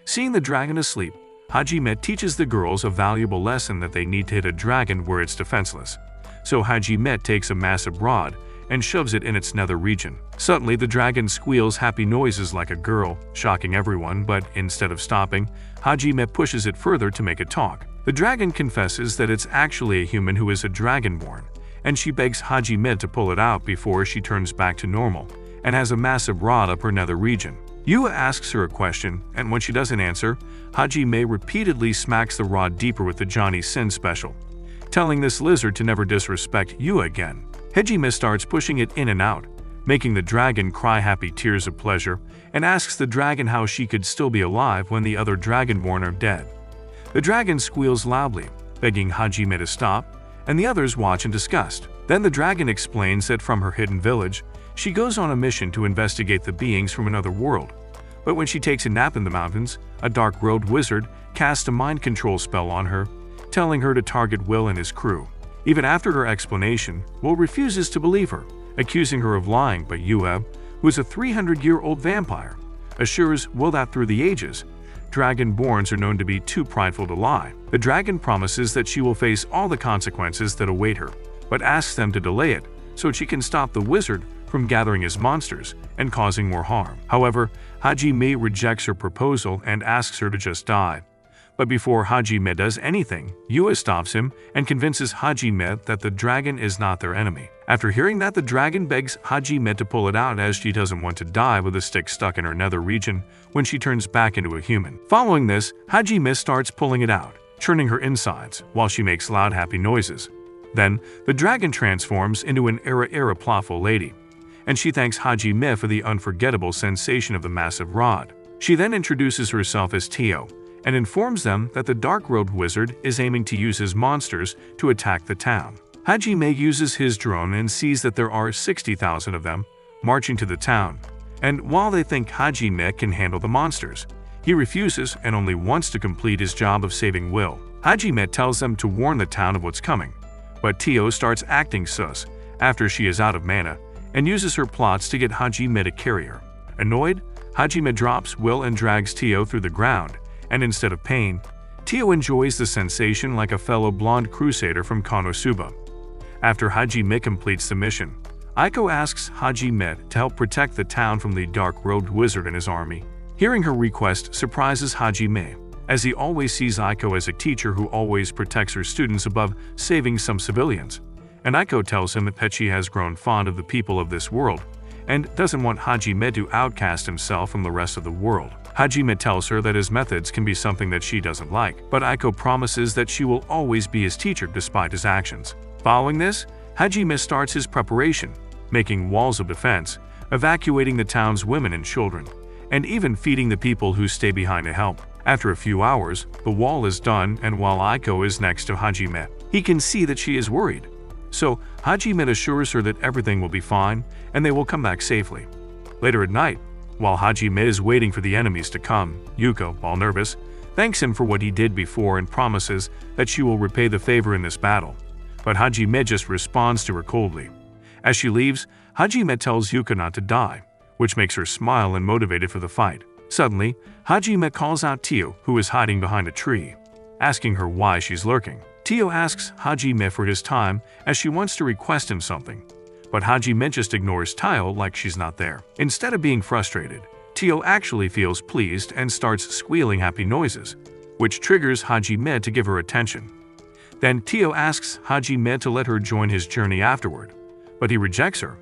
Seeing the dragon asleep, Hajime teaches the girls a valuable lesson that they need to hit a dragon where it's defenseless. So Hajime takes a massive rod and shoves it in its nether region. Suddenly, the dragon squeals happy noises like a girl, shocking everyone, but instead of stopping, Hajime pushes it further to make it talk. The dragon confesses that it's actually a human who is a dragonborn, and she begs Hajime to pull it out before she turns back to normal and has a massive rod up her nether region. Yua asks her a question, and when she doesn't answer, Hajime repeatedly smacks the rod deeper with the Johnny Sin special, telling this lizard to never disrespect Yua again. Hajime starts pushing it in and out, making the dragon cry happy tears of pleasure, and asks the dragon how she could still be alive when the other dragonborn are dead. The dragon squeals loudly, begging Hajime to stop, and the others watch in disgust. Then the dragon explains that from her hidden village, she goes on a mission to investigate the beings from another world. But when she takes a nap in the mountains, a dark-robed wizard casts a mind control spell on her, telling her to target Will and his crew. Even after her explanation, Will refuses to believe her, accusing her of lying, but Yua, who is a 300-year-old vampire, assures Will that through the ages, dragonborns are known to be too prideful to lie. The dragon promises that she will face all the consequences that await her, but asks them to delay it so she can stop the wizard from gathering his monsters and causing more harm. However, Hajime rejects her proposal and asks her to just die. But before Hajime does anything, Yua stops him and convinces Hajime that the dragon is not their enemy. After hearing that, the dragon begs Hajime to pull it out as she doesn't want to die with a stick stuck in her nether region when she turns back into a human. Following this, Hajime starts pulling it out, churning her insides while she makes loud happy noises. Then, the dragon transforms into an playful lady, and she thanks Hajime for the unforgettable sensation of the massive rod. She then introduces herself as Tio, and informs them that the dark-robed wizard is aiming to use his monsters to attack the town. Hajime uses his drone and sees that there are 60,000 of them marching to the town, and while they think Hajime can handle the monsters, he refuses and only wants to complete his job of saving Will. Hajime tells them to warn the town of what's coming, but Tio starts acting sus after she is out of mana and uses her plots to get Hajime to carry her. Annoyed, Hajime drops Will and drags Tio through the ground, and instead of pain, Tio enjoys the sensation like a fellow blonde crusader from Konosuba. After Hajime completes the mission, Aiko asks Hajime to help protect the town from the dark-robed wizard and his army. Hearing her request surprises Hajime, as he always sees Aiko as a teacher who always protects her students above saving some civilians. And Aiko tells him that she has grown fond of the people of this world and doesn't want Hajime to outcast himself from the rest of the world. Hajime tells her that his methods can be something that she doesn't like, but Aiko promises that she will always be his teacher despite his actions. Following this, Hajime starts his preparation, making walls of defense, evacuating the town's women and children, and even feeding the people who stay behind to help. After a few hours, the wall is done, and while Aiko is next to Hajime, he can see that she is worried. So, Hajime assures her that everything will be fine and they will come back safely. Later at night, while Hajime is waiting for the enemies to come, Yuko, all nervous, thanks him for what he did before and promises that she will repay the favor in this battle. But Hajime just responds to her coldly. As she leaves, Hajime tells Yuko not to die, which makes her smile and motivated for the fight. Suddenly, Hajime calls out Tio, who is hiding behind a tree, asking her why she's lurking. Tio asks Hajime for his time as she wants to request him something, but Hajime just ignores Tio like she's not there. Instead of being frustrated, Tio actually feels pleased and starts squealing happy noises, which triggers Hajime to give her attention. Then Tio asks Hajime to let her join his journey afterward, but he rejects her,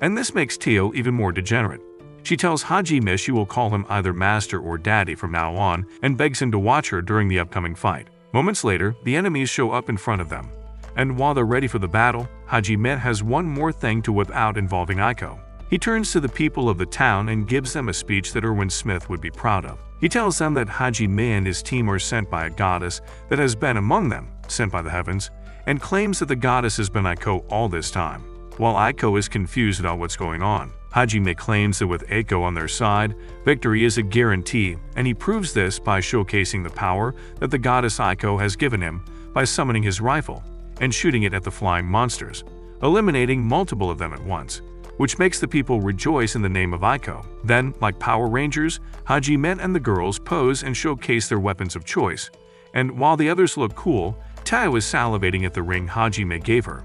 and this makes Tio even more degenerate. She tells Hajime she will call him either master or daddy from now on and begs him to watch her during the upcoming fight. Moments later, the enemies show up in front of them, and while they're ready for the battle, Hajime has one more thing to whip out involving Aiko. He turns to the people of the town and gives them a speech that Erwin Smith would be proud of. He tells them that Hajime and his team are sent by a goddess that has been among them, sent by the heavens, and claims that the goddess has been Aiko all this time. While Aiko is confused about what's going on, Hajime claims that with Aiko on their side, victory is a guarantee, and he proves this by showcasing the power that the goddess Aiko has given him by summoning his rifle and shooting it at the flying monsters, eliminating multiple of them at once, which makes the people rejoice in the name of Aiko. Then, like Power Rangers, Hajime and the girls pose and showcase their weapons of choice, and while the others look cool, Tao is salivating at the ring Hajime gave her,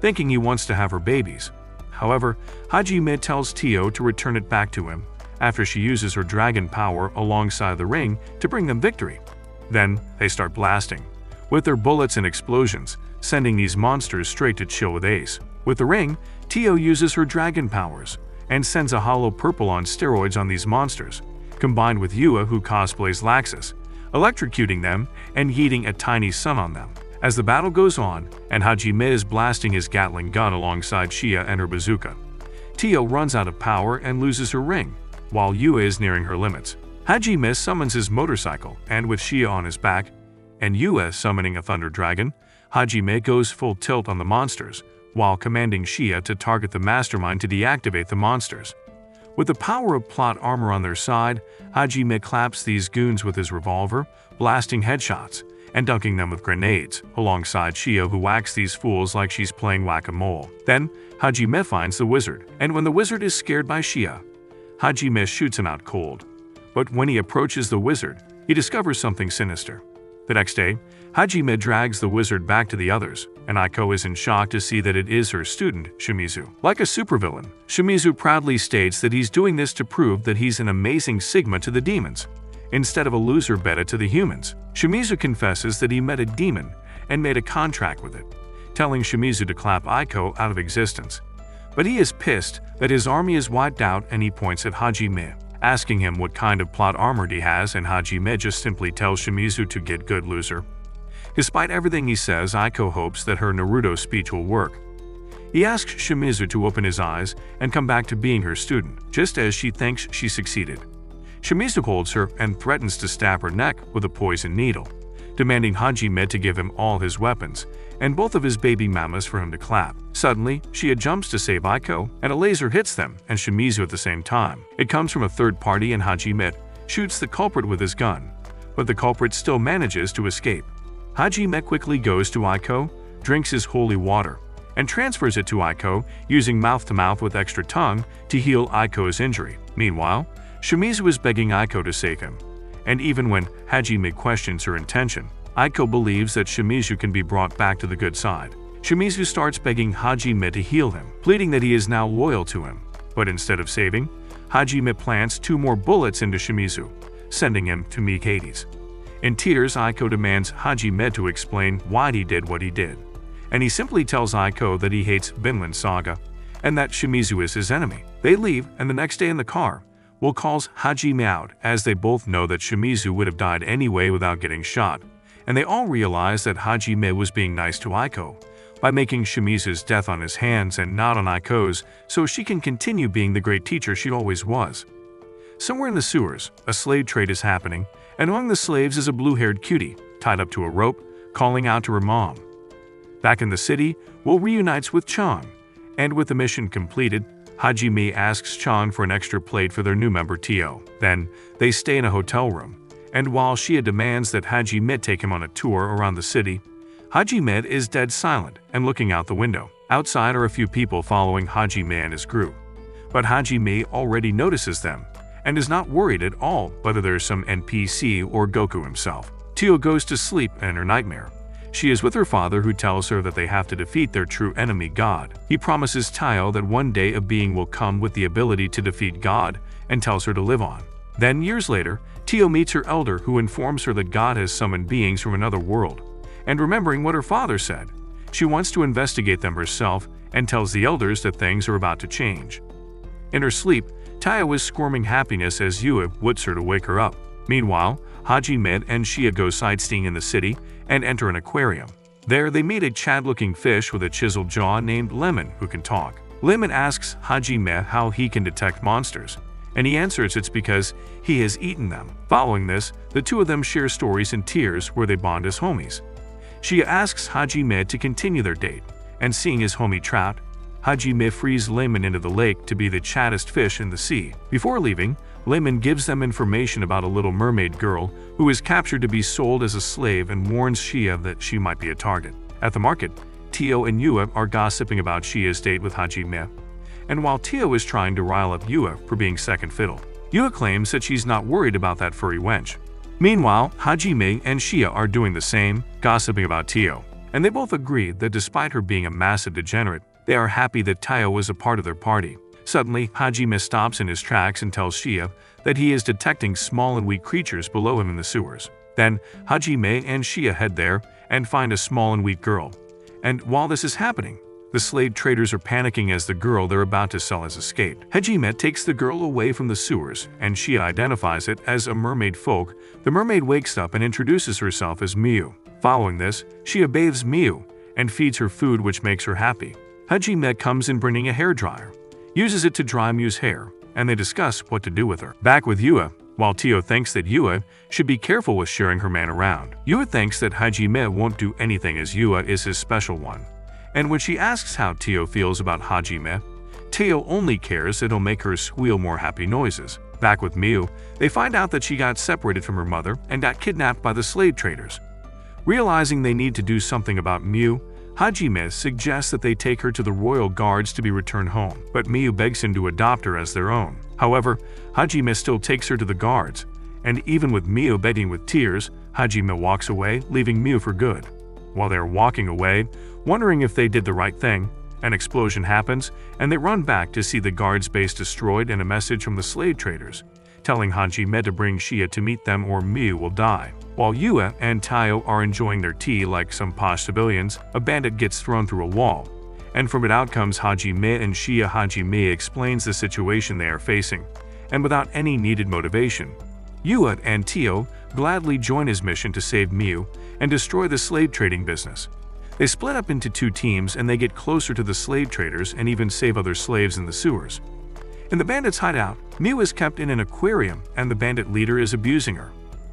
thinking he wants to have her babies. However, Hajime tells Tio to return it back to him after she uses her dragon power alongside the ring to bring them victory. Then, they start blasting, with their bullets and explosions, sending these monsters straight to chill with Ace. With the ring, Tio uses her dragon powers, and sends a hollow purple on steroids on these monsters, combined with Yua, who cosplays Laxus, electrocuting them and yeeting a tiny sun on them. As the battle goes on, and Hajime is blasting his Gatling gun alongside Shia and her bazooka, Tio runs out of power and loses her ring, while Yua is nearing her limits. Hajime summons his motorcycle, and with Shia on his back, and Yua summoning a thunder dragon, Hajime goes full tilt on the monsters, while commanding Shia to target the mastermind to deactivate the monsters. With the power of plot armor on their side, Hajime claps these goons with his revolver, blasting headshots, and dunking them with grenades, alongside Shia, who whacks these fools like she's playing whack-a-mole. Then, Hajime finds the wizard, and when the wizard is scared by Shia, Hajime shoots him out cold. But when he approaches the wizard, he discovers something sinister. The next day, Hajime drags the wizard back to the others, and Aiko is in shock to see that it is her student, Shimizu. Like a supervillain, Shimizu proudly states that he's doing this to prove that he's an amazing Sigma to the demons, instead of a loser beta to the humans. Shimizu confesses that he met a demon and made a contract with it, telling Shimizu to clap Aiko out of existence. But he is pissed that his army is wiped out, and he points at Hajime, asking him what kind of plot armor he has, and Hajime just simply tells Shimizu to get good, loser. Despite everything he says, Aiko hopes that her Naruto speech will work. He asks Shimizu to open his eyes and come back to being her student, just as she thinks she succeeded. Shimizu holds her and threatens to stab her neck with a poison needle, demanding Hajime to give him all his weapons and both of his baby mamas for him to clap. Suddenly, Shia jumps to save Aiko, and a laser hits them and Shimizu at the same time. It comes from a third party, and Hajime shoots the culprit with his gun, but the culprit still manages to escape. Hajime quickly goes to Aiko, drinks his holy water, and transfers it to Aiko, using mouth-to-mouth with extra tongue to heal Aiko's injury. Meanwhile, Shimizu is begging Aiko to save him, and even when Hajime questions her intention, Aiko believes that Shimizu can be brought back to the good side. Shimizu starts begging Hajime to heal him, pleading that he is now loyal to him. But instead of saving, Hajime plants 2 more bullets into Shimizu, sending him to meet Hades. In tears, Aiko demands Hajime to explain why he did what he did, and he simply tells Aiko that he hates Vinland Saga and that Shimizu is his enemy. They leave, and the next day in the car, Will calls Hajime out, as they both know that Shimizu would have died anyway without getting shot, and they all realize that Hajime was being nice to Aiko by making Shimizu's death on his hands and not on Aiko's, so she can continue being the great teacher she always was. Somewhere in the sewers, a slave trade is happening, and among the slaves is a blue-haired cutie, tied up to a rope, calling out to her mom. Back in the city, Will reunites with Chang, and with the mission completed, Hajime asks Chang for an extra plate for their new member Tio. Then, they stay in a hotel room, and while Shia demands that Hajime take him on a tour around the city, Hajime is dead silent and looking out the window. Outside are a few people following Hajime and his group, but Hajime already notices them and is not worried at all whether there's some NPC or Goku himself. Tio goes to sleep in her nightmare. She is with her father, who tells her that they have to defeat their true enemy, God. He promises Tio that one day a being will come with the ability to defeat God and tells her to live on. Then, years later, Tio meets her elder, who informs her that God has summoned beings from another world. And remembering what her father said, she wants to investigate them herself and tells the elders that things are about to change. In her sleep, Tio is squirming happiness as Yua woods her to wake her up. Meanwhile, Hajime and Shia go sightseeing in the city and enter an aquarium. There, they meet a Chad-looking fish with a chiseled jaw named Lemon, who can talk. Lemon asks Hajime how he can detect monsters, and he answers it's because he has eaten them. Following this, the two of them share stories in tears where they bond as homies. Shia asks Hajime to continue their date, and seeing his homie trapped, Hajime frees Lemon into the lake to be the chattest fish in the sea. Before leaving, Lemon gives them information about a little mermaid girl who is captured to be sold as a slave and warns Shia that she might be a target. At the market, Tio and Yua are gossiping about Shia's date with Hajime, and while Tio is trying to rile up Yua for being second fiddle, Yua claims that she's not worried about that furry wench. Meanwhile, Hajime and Shia are doing the same, gossiping about Tio, and they both agree that despite her being a massive degenerate, they are happy that Tio was a part of their party. Suddenly, Hajime stops in his tracks and tells Shia that he is detecting small and weak creatures below him in the sewers. Then, Hajime and Shia head there and find a small and weak girl. And while this is happening, The slave traders are panicking as the girl they're about to sell has escaped. Hajime takes the girl away from the sewers, and she identifies it as a mermaid folk. The mermaid wakes up and introduces herself as Miu. Following this, she bathes Miu and feeds her food, which makes her happy. Hajime comes in bringing a hairdryer, uses it to dry Miu's hair, and they discuss what to do with her. Back with Yua, while Tio thinks that Yua should be careful with sharing her man around. Yua thinks that Hajime won't do anything as Yua is his special one. And when she asks how Tio feels about Hajime, Tio only cares that it'll make her squeal more happy noises. Back with Miu, they find out that she got separated from her mother and got kidnapped by the slave traders. Realizing they need to do something about Miu, Hajime suggests that they take her to the royal guards to be returned home, but Miu begs him to adopt her as their own. However, Hajime still takes her to the guards, and even with Miu begging with tears, Hajime walks away, leaving Miu for good. While they are walking away, wondering if they did the right thing, an explosion happens, and they run back to see the guards' base destroyed and a message from the slave traders, telling Hajime to bring Shia to meet them or Miu will die. While Yua and Taio are enjoying their tea like some posh civilians, a bandit gets thrown through a wall, and from it out comes Hajime and Shia. Hajime explains the situation they are facing, and without any needed motivation, Yua and Tio gladly join his mission to save Miu and destroy the slave trading business. They split up into two teams and they get closer to the slave traders and even save other slaves in the sewers. In the bandits' hideout, Miu is kept in an aquarium and the bandit leader is abusing her.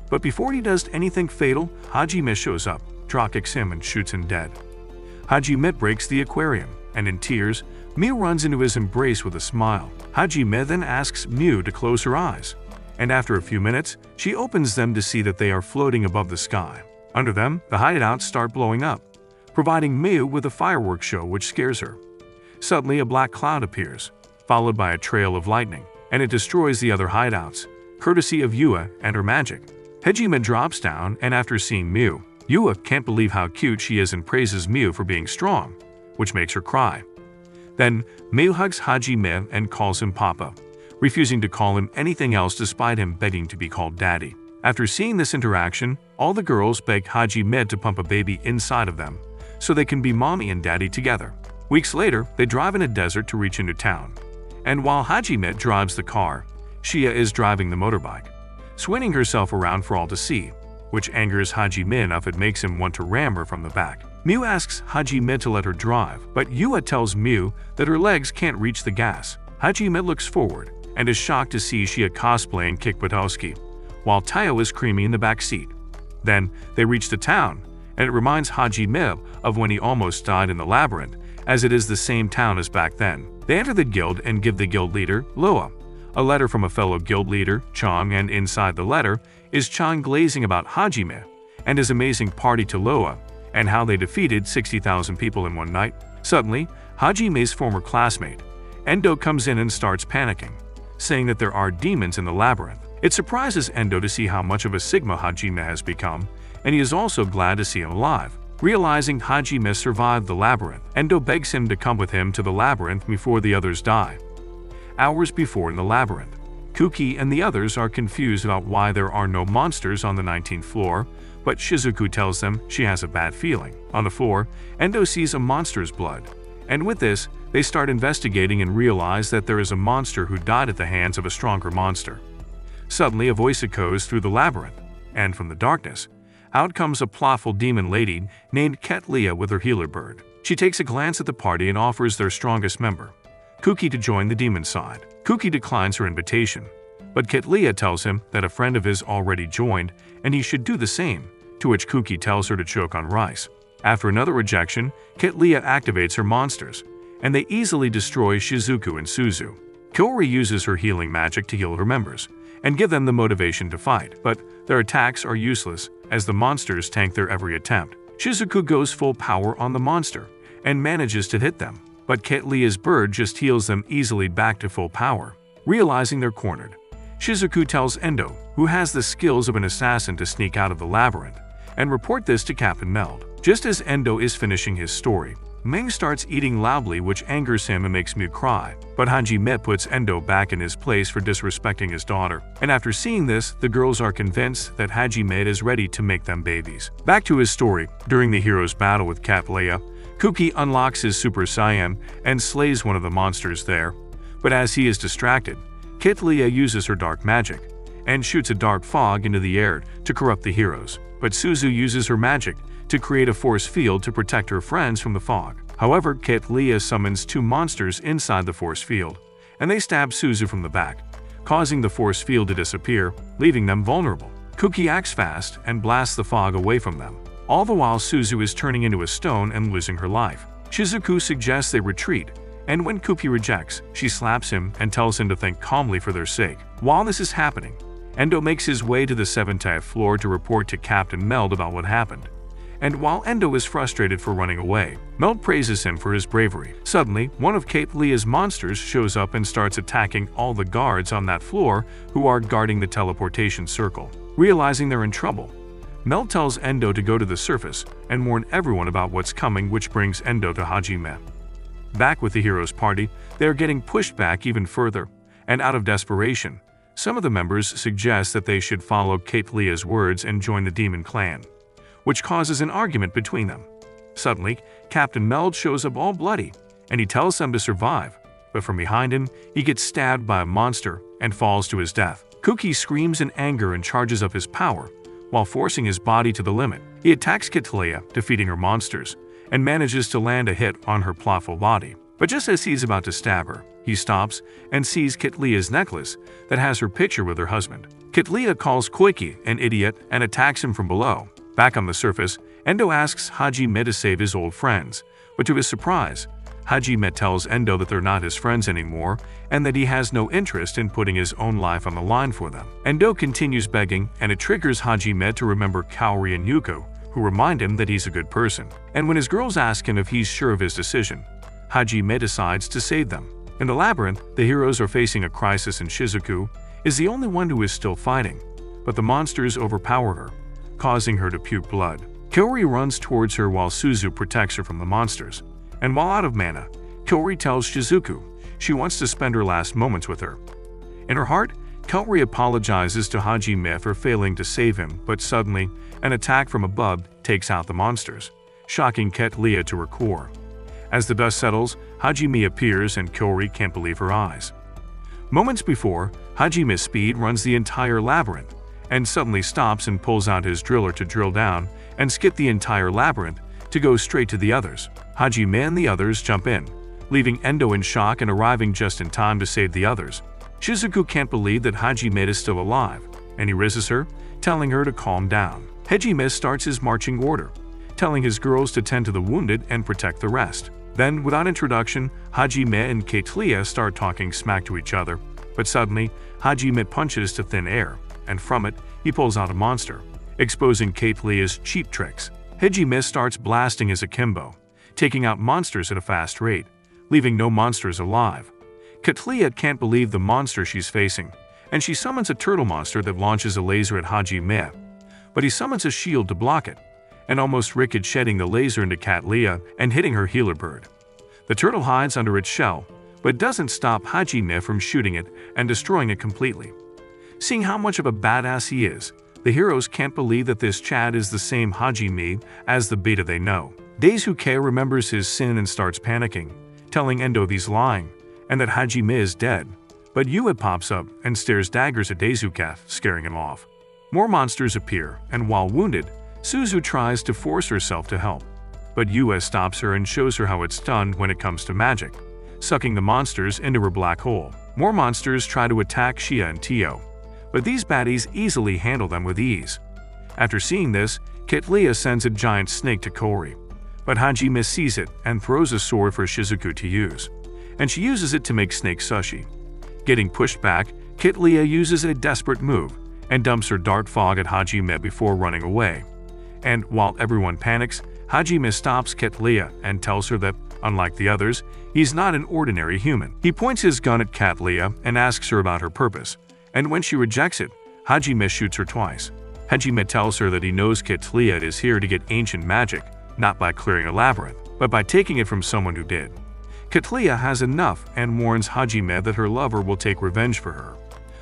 But before he does anything fatal, Hajime shows up, draw kicks him and shoots him dead. Hajime breaks the aquarium, and in tears, Miu runs into his embrace with a smile. Hajime then asks Miu to close her eyes, and after a few minutes, she opens them to see that they are floating above the sky. Under them, the hideouts start blowing up, providing Miu with a fireworks show which scares her. Suddenly, a black cloud appears, followed by a trail of lightning, and it destroys the other hideouts, courtesy of Yua and her magic. Hajime drops down, and after seeing Miu, Yua can't believe how cute she is and praises Miu for being strong, which makes her cry. Then, Miu hugs Hajime and calls him Papa, refusing to call him anything else despite him begging to be called Daddy. After seeing this interaction, all the girls beg Hajime to pump a baby inside of them, so they can be Mommy and Daddy together. Weeks later, they drive in a desert to reach into town. And while Hajime drives the car, Shia is driving the motorbike, swinging herself around for all to see, which angers Hajime enough it makes him want to ram her from the back. Miu asks Hajime to let her drive, but Yua tells Miu that her legs can't reach the gas. Hajime looks forward and is shocked to see Shia cosplaying Kick Buttowski, while Taio is creamy in the back seat. Then, they reach the town, and it reminds Hajime of when he almost died in the labyrinth, as it is the same town as back then. They enter the guild and give the guild leader, Loa, a letter from a fellow guild leader, Chang, and inside the letter is Chang glazing about Hajime and his amazing party to Loa and how they defeated 60,000 people in one night. Suddenly, Hajime's former classmate, Endo, comes in and starts panicking, saying that there are demons in the labyrinth. It surprises Endo to see how much of a Sigma Hajime has become, and he is also glad to see him alive. Realizing Hajime survived the labyrinth, Endo begs him to come with him to the labyrinth before the others die. Hours before in the labyrinth, Kuki and the others are confused about why there are no monsters on the 19th floor, but Shizuku tells them she has a bad feeling. On the floor, Endo sees a monster's blood, and with this, they start investigating and realize that there is a monster who died at the hands of a stronger monster. Suddenly, a voice echoes through the labyrinth, and from the darkness, out comes a plothful demon lady named Ketlia with her healer bird. She takes a glance at the party and offers their strongest member, Kuki, to join the demon side. Kuki declines her invitation, but Ketlia tells him that a friend of his already joined and he should do the same, to which Kuki tells her to choke on rice. After another rejection, Ketlia activates her monsters, and they easily destroy Shizuku and Suzu. Kaori uses her healing magic to heal her members and give them the motivation to fight, but their attacks are useless as the monsters tank their every attempt. Shizuku goes full power on the monster and manages to hit them, but Ketlia's bird just heals them easily back to full power. Realizing they're cornered, Shizuku tells Endo, who has the skills of an assassin, to sneak out of the labyrinth and report this to Captain Meld. Just as Endo is finishing his story, Meng starts eating loudly, which angers him and makes Miu cry, but Hajime puts Endo back in his place for disrespecting his daughter. And after seeing this, the girls are convinced that Hajime is ready to make them babies. Back to his story, during the hero's battle with Ketlia, Kuki unlocks his Super Saiyan and slays one of the monsters there, but as he is distracted, Kitlia uses her dark magic and shoots a dark fog into the air to corrupt the heroes. But Suzu uses her magic to create a force field to protect her friends from the fog. However, Kitlia summons two monsters inside the force field, and they stab Suzu from the back, causing the force field to disappear, leaving them vulnerable. Kuki acts fast and blasts the fog away from them. All the while, Suzu is turning into a stone and losing her life. Shizuku suggests they retreat, and when Kuki rejects, she slaps him and tells him to think calmly for their sake. While this is happening, Endo makes his way to the 7th floor to report to Captain Meld about what happened. And while Endo is frustrated for running away, Meld praises him for his bravery. Suddenly, one of Kitlia's monsters shows up and starts attacking all the guards on that floor who are guarding the teleportation circle. Realizing they're in trouble, Meld tells Endo to go to the surface and warn everyone about what's coming, which brings Endo to Hajime. Back with the heroes' party, they are getting pushed back even further, and out of desperation, some of the members suggest that they should follow Kitlia's words and join the demon clan, which causes an argument between them. Suddenly, Captain Meld shows up all bloody, and he tells them to survive, but from behind him, he gets stabbed by a monster and falls to his death. Kuki screams in anger and charges up his power, while forcing his body to the limit. He attacks Kitlia, defeating her monsters, and manages to land a hit on her plotful body. But just as he's about to stab her, he stops and sees Kitlia's necklace that has her picture with her husband. Kitlia calls Koiki an idiot and attacks him from below. Back on the surface, Endo asks Hajime to save his old friends, but to his surprise, Hajime tells Endo that they're not his friends anymore and that he has no interest in putting his own life on the line for them. Endo continues begging, and it triggers Hajime to remember Kaori and Yuko, who remind him that he's a good person. And when his girls ask him if he's sure of his decision, Hajime decides to save them. In the labyrinth, the heroes are facing a crisis, and Shizuku is the only one who is still fighting, but the monsters overpower her, causing her to puke blood. Kaori runs towards her while Suzu protects her from the monsters. And while out of mana, Kaori tells Shizuku she wants to spend her last moments with her. In her heart, Kaori apologizes to Hajime for failing to save him, but suddenly, an attack from above takes out the monsters, shocking Kitlia to her core. As the dust settles, Hajime appears and Kaori can't believe her eyes. Moments before, Hajime's speed runs the entire labyrinth, and suddenly stops and pulls out his driller to drill down and skip the entire labyrinth to go straight to the others. Hajime and the others jump in, leaving Endo in shock and arriving just in time to save the others. Shizuku can't believe that Hajime is still alive, and he raises her, telling her to calm down. Hajime starts his marching order, telling his girls to tend to the wounded and protect the rest. Then, without introduction, Hajime and Kitlia start talking smack to each other, but suddenly, Hajime punches to thin air, and from it, he pulls out a monster, exposing Kitlia's cheap tricks. Hajime starts blasting his akimbo, taking out monsters at a fast rate, leaving no monsters alive. Kitlia can't believe the monster she's facing, and she summons a turtle monster that launches a laser at Hajime, but he summons a shield to block it, and almost ricocheting the laser into Kitlia and hitting her healer bird. The turtle hides under its shell, but doesn't stop Hajime from shooting it and destroying it completely. Seeing how much of a badass he is, the heroes can't believe that this Chad is the same Hajime as the beta they know. Daisuke remembers his sin and starts panicking, telling Endo he's lying, and that Hajime is dead. But Yue pops up and stares daggers at Daisuke, scaring him off. More monsters appear, and while wounded, Suzu tries to force herself to help. But Yue stops her and shows her how it's done when it comes to magic, sucking the monsters into her black hole. More monsters try to attack Shia and Tio, but these baddies easily handle them with ease. After seeing this, Kitlia sends a giant snake to Kaori, but Hajime sees it and throws a sword for Shizuku to use, and she uses it to make snake sushi. Getting pushed back, Kitlia uses a desperate move and dumps her dark fog at Hajime before running away. And while everyone panics, Hajime stops Kitlia and tells her that, unlike the others, he's not an ordinary human. He points his gun at Kitlia and asks her about her purpose, and when she rejects it, Hajime shoots her twice. Hajime tells her that he knows Kitlia is here to get ancient magic, not by clearing a labyrinth, but by taking it from someone who did. Kitlia has enough and warns Hajime that her lover will take revenge for her.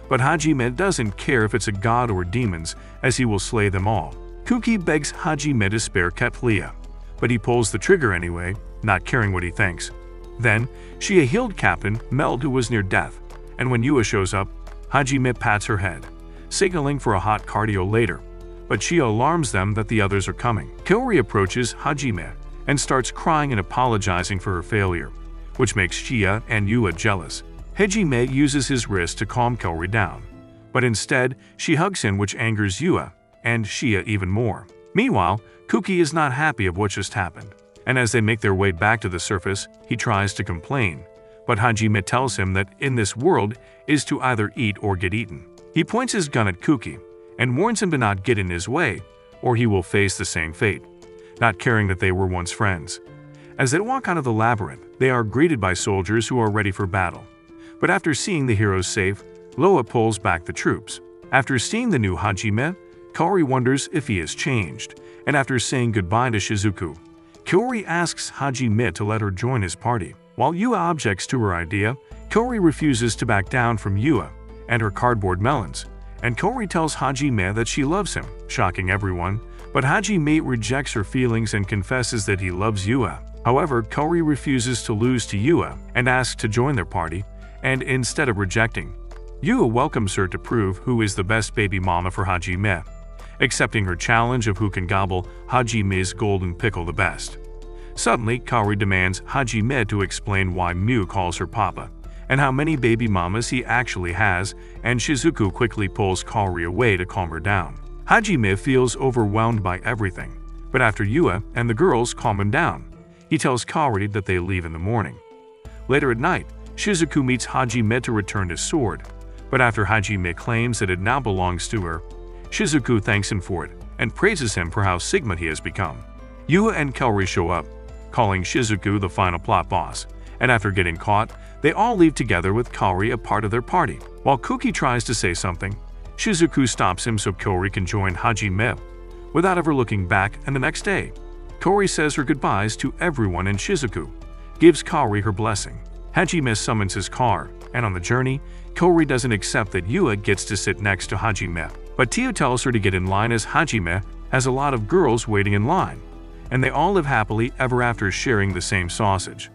But Hajime doesn't care if it's a god or demons, as he will slay them all. Kuki begs Hajime to spare Kitlia, but he pulls the trigger anyway, not caring what he thinks. Then, Shia healed Captain Meld, who was near death, and when Yua shows up, Hajime pats her head, signaling for a hot cardio later, but Shia alarms them that the others are coming. Kaori approaches Hajime and starts crying and apologizing for her failure, which makes Shia and Yua jealous. Hajime uses his wrist to calm Kaori down, but instead she hugs him, which angers Yua and Shia even more. Meanwhile, Kuki is not happy of what just happened, and as they make their way back to the surface, he tries to complain, but Hajime tells him that in this world is to either eat or get eaten. He points his gun at Kuki and warns him to not get in his way, or he will face the same fate, not caring that they were once friends. As they walk out of the labyrinth, they are greeted by soldiers who are ready for battle. But after seeing the heroes safe, Loa pulls back the troops. After seeing the new Hajime, Kaori wonders if he has changed, and after saying goodbye to Shizuku, Kaori asks Hajime to let her join his party. While Yua objects to her idea, Kaori refuses to back down from Yua and her cardboard melons, and Kaori tells Hajime that she loves him, shocking everyone, but Hajime rejects her feelings and confesses that he loves Yua. However, Kaori refuses to lose to Yua and asks to join their party, and instead of rejecting, Yua welcomes her to prove who is the best baby mama for Hajime, accepting her challenge of who can gobble Hajime's golden pickle the best. Suddenly, Kaori demands Hajime to explain why Mew calls her Papa, and how many baby mamas he actually has, and Shizuku quickly pulls Kaori away to calm her down. Hajime feels overwhelmed by everything, but after Yua and the girls calm him down, he tells Kaori that they leave in the morning. Later at night, Shizuku meets Hajime to return his sword, but after Hajime claims that it now belongs to her, Shizuku thanks him for it and praises him for how Sigma he has become. Yua and Kaori show up, calling Shizuku the final plot boss, and after getting caught, they all leave together with Kaori a part of their party. While Kuki tries to say something, Shizuku stops him so Kaori can join Hajime without ever looking back, and the next day, Kaori says her goodbyes to everyone and Shizuku gives Kaori her blessing. Hajime summons his car, and on the journey, Kaori doesn't accept that Yua gets to sit next to Hajime, but Tio tells her to get in line as Hajime has a lot of girls waiting in line, and they all live happily ever after sharing the same sausage.